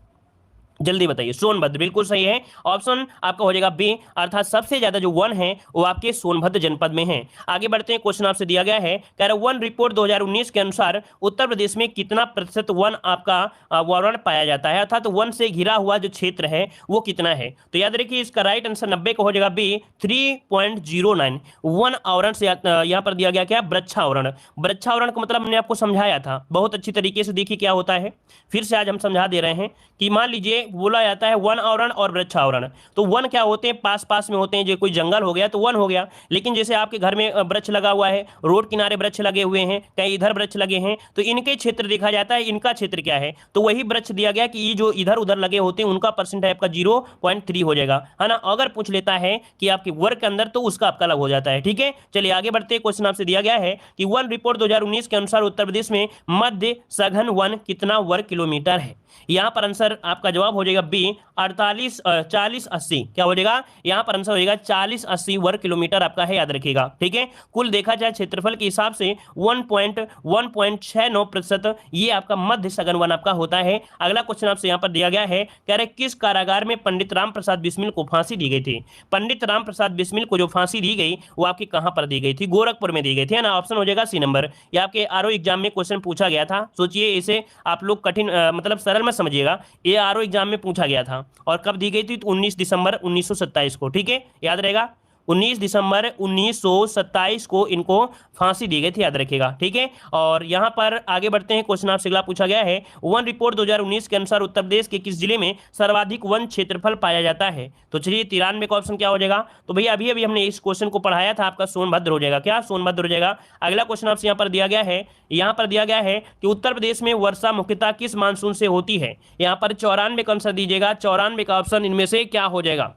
जल्दी बताइए। सोनभद्र, बिल्कुल सही है। ऑप्शन आपका हो जाएगा बी, अर्थात सबसे ज्यादा जो वन है वो आपके सोनभद्र जनपद में है। आगे बढ़ते हैं। क्वेश्चन आपसे दिया गया है कह रहा वन रिपोर्ट 2019 के अनुसार उत्तर प्रदेश में कितना प्रतिशत वन आपका वातावरण पाया जाता है, अर्थात वन से घिरा हुआ जो क्षेत्र है वो कितना है। तो याद रखिए इसका राइट आंसर 90 का हो जाएगा बी, 3.09 वन आवरण से यहाँ पर दिया गया क्या, वृक्षावरण। वृक्षावरण का मतलब हमने आपको समझाया था बहुत अच्छी तरीके से, देखिए क्या होता है, फिर से आज हम समझा दे रहे हैं कि मान लीजिए बोला जाता है वन आवरण और वृक्षावरण। तो वन क्या होते हैं, पास पास में होते हैं। जो कोई जंगल हो गया तो वन हो गया, लेकिन जैसे आपके घर में वृक्ष लगा हुआ है, रोड किनारे वृक्ष लगे हुए हैं, कहीं इधर वृक्ष लगे हैं, तो इनके क्षेत्र देखा जाता है इनका क्षेत्र क्या है। तो वही वृक्ष दिया गया कि ये जो इधर उधर लगे होते हैं उनका परसेंट है आपका 0.3 हो जाएगा, है ना। अगर पूछ लेता है कि आपके वर्ग के अंदर तो उसका आपका अलग हो जाता है। ठीक है, चलिए आगे बढ़ते हैं। क्वेश्चन आपसे दिया गया है कि वन रिपोर्ट 2019 के अनुसार उत्तर प्रदेश में मध्य सघन वन कितना वर्ग किलोमीटर है। यहां पर आंसर आपका जवाब हो जाएगा बी, 40-80। क्या हो जाएगा, यहां पर आंसर हो जाएगा 40-80 वर्ग किलोमीटर आपका है, याद रखिएगा। ठीक है, कुल देखा जाए क्षेत्रफल के हिसाब से 1.69% ये आपका मध्य सघन वन आपका होता है। अगला क्वेश्चन आपसे यहां पर दिया गया है, कह रहे किस कारागार में पंडित राम प्रसाद बिस्मिल को फांसी दी गई थी। पंडित राम प्रसाद बिस्मिल को जो फांसी दी गई वो आपकी कहां पर दी गई थी, गोरखपुर में दी गई थी, है ना। ऑप्शन हो जाएगा सी नंबर। ये आपके आरओ एग्जाम में क्वेश्चन पूछा गया था, सोचिए इसे आप लोग कठिन मतलब सरल में समझिएगा। ये आरओ एग्जाम में पूछा गया था और कब दी गई थी, तो 19 दिसंबर 1927 को। ठीक है, याद रहेगा 19 दिसंबर 1927 को इनको फांसी दी गई थी, याद रखिएगा। ठीक है, और यहां पर आगे बढ़ते हैं। क्वेश्चन आपसे अगला पूछा गया है, वन रिपोर्ट 2019 के अनुसार उत्तर प्रदेश के किस जिले में सर्वाधिक वन क्षेत्रफल पाया जाता है। तो चलिए 93 का ऑप्शन क्या हो जाएगा। तो भैया अभी अभी हमने इस क्वेश्चन को पढ़ाया था, आपका सोनभद्र हो जाएगा। क्या, सोनभद्र हो जाएगा। अगला क्वेश्चन आपसे यहाँ पर दिया गया है, यहाँ पर दिया गया है कि उत्तर प्रदेश में वर्षा मुख्यतः किस मानसून से होती है। यहाँ पर 94 का आंसर दीजिएगा। 94 का ऑप्शन इनमें से क्या हो जाएगा।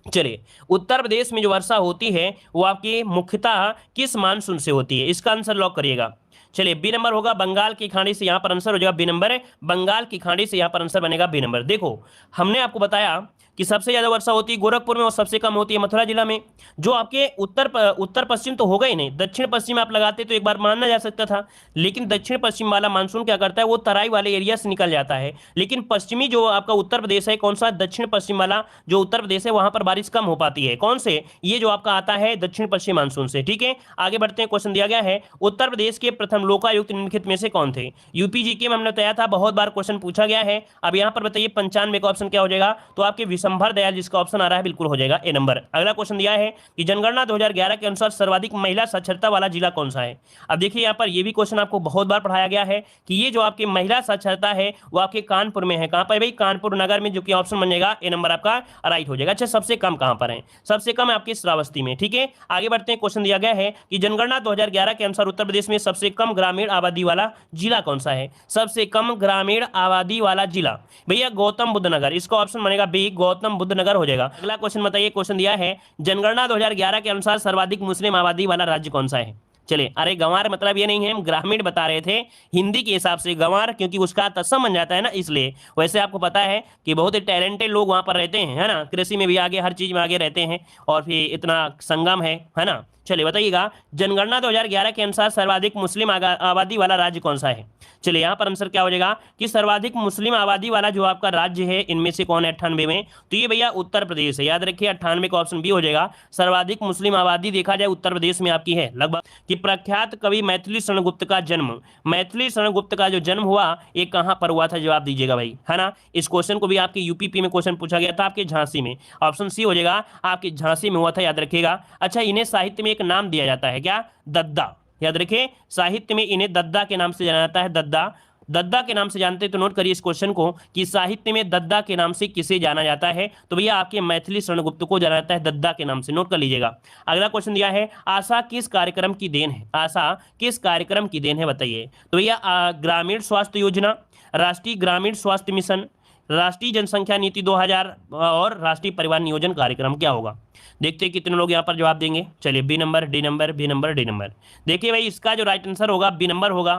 चलिए उत्तर प्रदेश में जो वर्षा होती है वो आपकी मुख्यतः किस मानसून से होती है, इसका आंसर लॉक करिएगा। चलिए बी नंबर होगा बंगाल की खाड़ी से, यहां पर आंसर हो जाएगा बी नंबर, बंगाल की खाड़ी से यहां पर आंसर बनेगा बी नंबर। देखो हमने आपको बताया कि सबसे ज्यादा वर्षा होती है गोरखपुर में और सबसे कम होती है मथुरा जिला में। जो आपके उत्तर पश्चिम तो होगा ही नहीं, दक्षिण पश्चिम आप लगाते तो एक बार मानना जा सकता था, लेकिन दक्षिण पश्चिम वाला मानसून क्या करता है, वो तराई वाले एरिया से निकल जाता है। लेकिन पश्चिमी जो आपका उत्तर प्रदेश है, कौन सा, दक्षिण पश्चिम वाला जो उत्तर प्रदेश है, वहां पर बारिश कम हो पाती है। कौन से, ये जो आपका आता है दक्षिण पश्चिम मानसून से। ठीक है, आगे बढ़ते हैं। क्वेश्चन दिया गया है, उत्तर प्रदेश के प्रथम लोकायुक्त निम्नलिखित में से कौन थे। यूपी जीके में हमने बताया था, बहुत बार क्वेश्चन पूछा गया है। अब यहाँ पर बताइए 95 का ऑप्शन क्या हो जाएगा। तो आपके विशंभर दयाल जिसका ऑप्शन आ रहा है बिल्कुल हो जाएगा ए नंबर। अगला क्वेश्चन दिया है कि जनगणना 2011 के अनुसार सर्वाधिक महिला साक्षरता वाला जिला कौन सा है। अब देखिए यहाँ पर ये भी क्वेश्चन आपको बहुत बार पढ़ाया गया है कि ये जो आपकी महिला साक्षरता है वो आपके कानपुर में है। कहां पर भाई, कानपुर नगर में, जो कि ऑप्शन बन जाएगा ए नंबर आपका राइट हो जाएगा। अच्छा सबसे कम कहां पर है, सबसे कम है आपके श्रावस्ती में। ठीक है, आगे बढ़ते हैं। क्वेश्चन दिया गया है कि जनगणना 2011 के अनुसार उत्तर प्रदेश में सबसे कम ग्रामीण आबादी वाला जिला कौन सा है। सबसे कम ग्रामीण आबादी वाला जिला भैया गौतम बुद्ध नगर, इसका ऑप्शन बनेगा बी, गौतम बुद्ध नगर हो जाएगा। अगला क्वेश्चन बताइए। क्वेश्चन दिया है जनगणना 2011 के अनुसार सर्वाधिक मुस्लिम आबादी वाला राज्य कौन सा है। चलिए, अरे गंवार मतलब ये नहीं है, हम ग्रामीण बता रहे थे हिंदी के हिसाब से गंवार, क्योंकि उसका तत्सम बन जाता है ना, इसलिए। वैसे आपको पता है कि बहुत ही टैलेंटेड लोग वहां पर रहते हैं, है ना, कृषि में भी आगे, हर चीज में आगे रहते हैं, और फिर इतना संगम है ना। चलिए बताइएगा, जनगणना 2011 के अनुसार सर्वाधिक मुस्लिम आबादी वाला राज्य कौन सा है? चलिए यहाँ पर आंसर क्या हो जाएगा कि सर्वाधिक मुस्लिम आबादी वाला जो आपका राज्य है इनमें से कौन है 98 में, तो ये भैया उत्तर प्रदेश है। याद रखिए 98 का ऑप्शन बी हो जाएगा। सर्वाधिक मुस्लिम आबादी देखा जाए उत्तर प्रदेश में आपकी है लगभग। कि प्रख्यात कवि मैथिली शरण गुप्त का जन्म, मैथिली शरण गुप्त का जो जन्म हुआ ये कहाँ पर हुआ था, जवाब दीजिएगा भाई, है ना। इस क्वेश्चन को भी आपके यूपीपी में क्वेश्चन पूछा गया था, आपके झांसी में। ऑप्शन सी हो जाएगा, आपके झांसी में हुआ था, याद रखिएगा। अच्छा, इन्हें साहित्य में एक नाम दिया जाता है, क्या? दद्दा। याद रखिए, साहित्य में इन्हें दद्दा के नाम से जाना जाता है, दद्दा। दद्दा के नाम से जानते हैं तो नोट करिए इस क्वेश्चन को कि साहित्य में दद्दा के नाम से किसे जाना जाता है, तो भैया आपके मैथिली शरण गुप्त को जाना जाता है दद्दा के नाम से, नोट कर लीजिएगा। अगला क्वेश्चन दिया है, आशा किस कार्यक्रम की देन है? आशा किस कार्यक्रम की देन है बताइए? तो भैया ग्रामीण स्वास्थ्य योजना, राष्ट्रीय ग्रामीण स्वास्थ्य मिशन, राष्ट्रीय जनसंख्या नीति 2000 और राष्ट्रीय परिवार नियोजन कार्यक्रम, क्या होगा? देखते हैं कितने लोग यहाँ पर जवाब देंगे। चलिए, B number, D number, B number, D number. देखिए भाई, इसका जो राइट आंसर होगा बी नंबर होगा।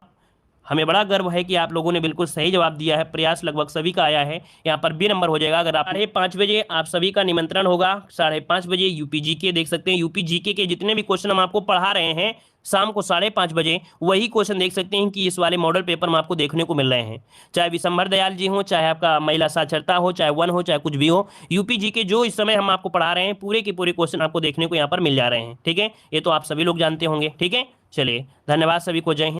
हमें बड़ा गर्व है कि आप लोगों ने बिल्कुल सही जवाब दिया है, प्रयास लगभग सभी का आया है, यहाँ पर बी नंबर हो जाएगा। अगर आप 5:30 बजे आप सभी का निमंत्रण होगा, 5:30 बजे यूपी जीके देख सकते हैं। यूपी जीके के जितने भी क्वेश्चन हम आपको पढ़ा रहे हैं शाम को 5:30 बजे, वही क्वेश्चन देख सकते हैं कि इस वाले मॉडल पेपर में आपको देखने को मिल रहे हैं। चाहे विशंबर दयाल जी हो, चाहे आपका महिला साक्षरता हो, चाहे वन हो, चाहे कुछ भी हो, यूपी जीके जो इस समय हम आपको पढ़ा रहे हैं पूरे के पूरे क्वेश्चन आपको देखने को यहाँ पर मिल जा रहे हैं। ठीक है, ये तो आप सभी लोग जानते होंगे। ठीक है, चलिए धन्यवाद सभी को, जय हिंद।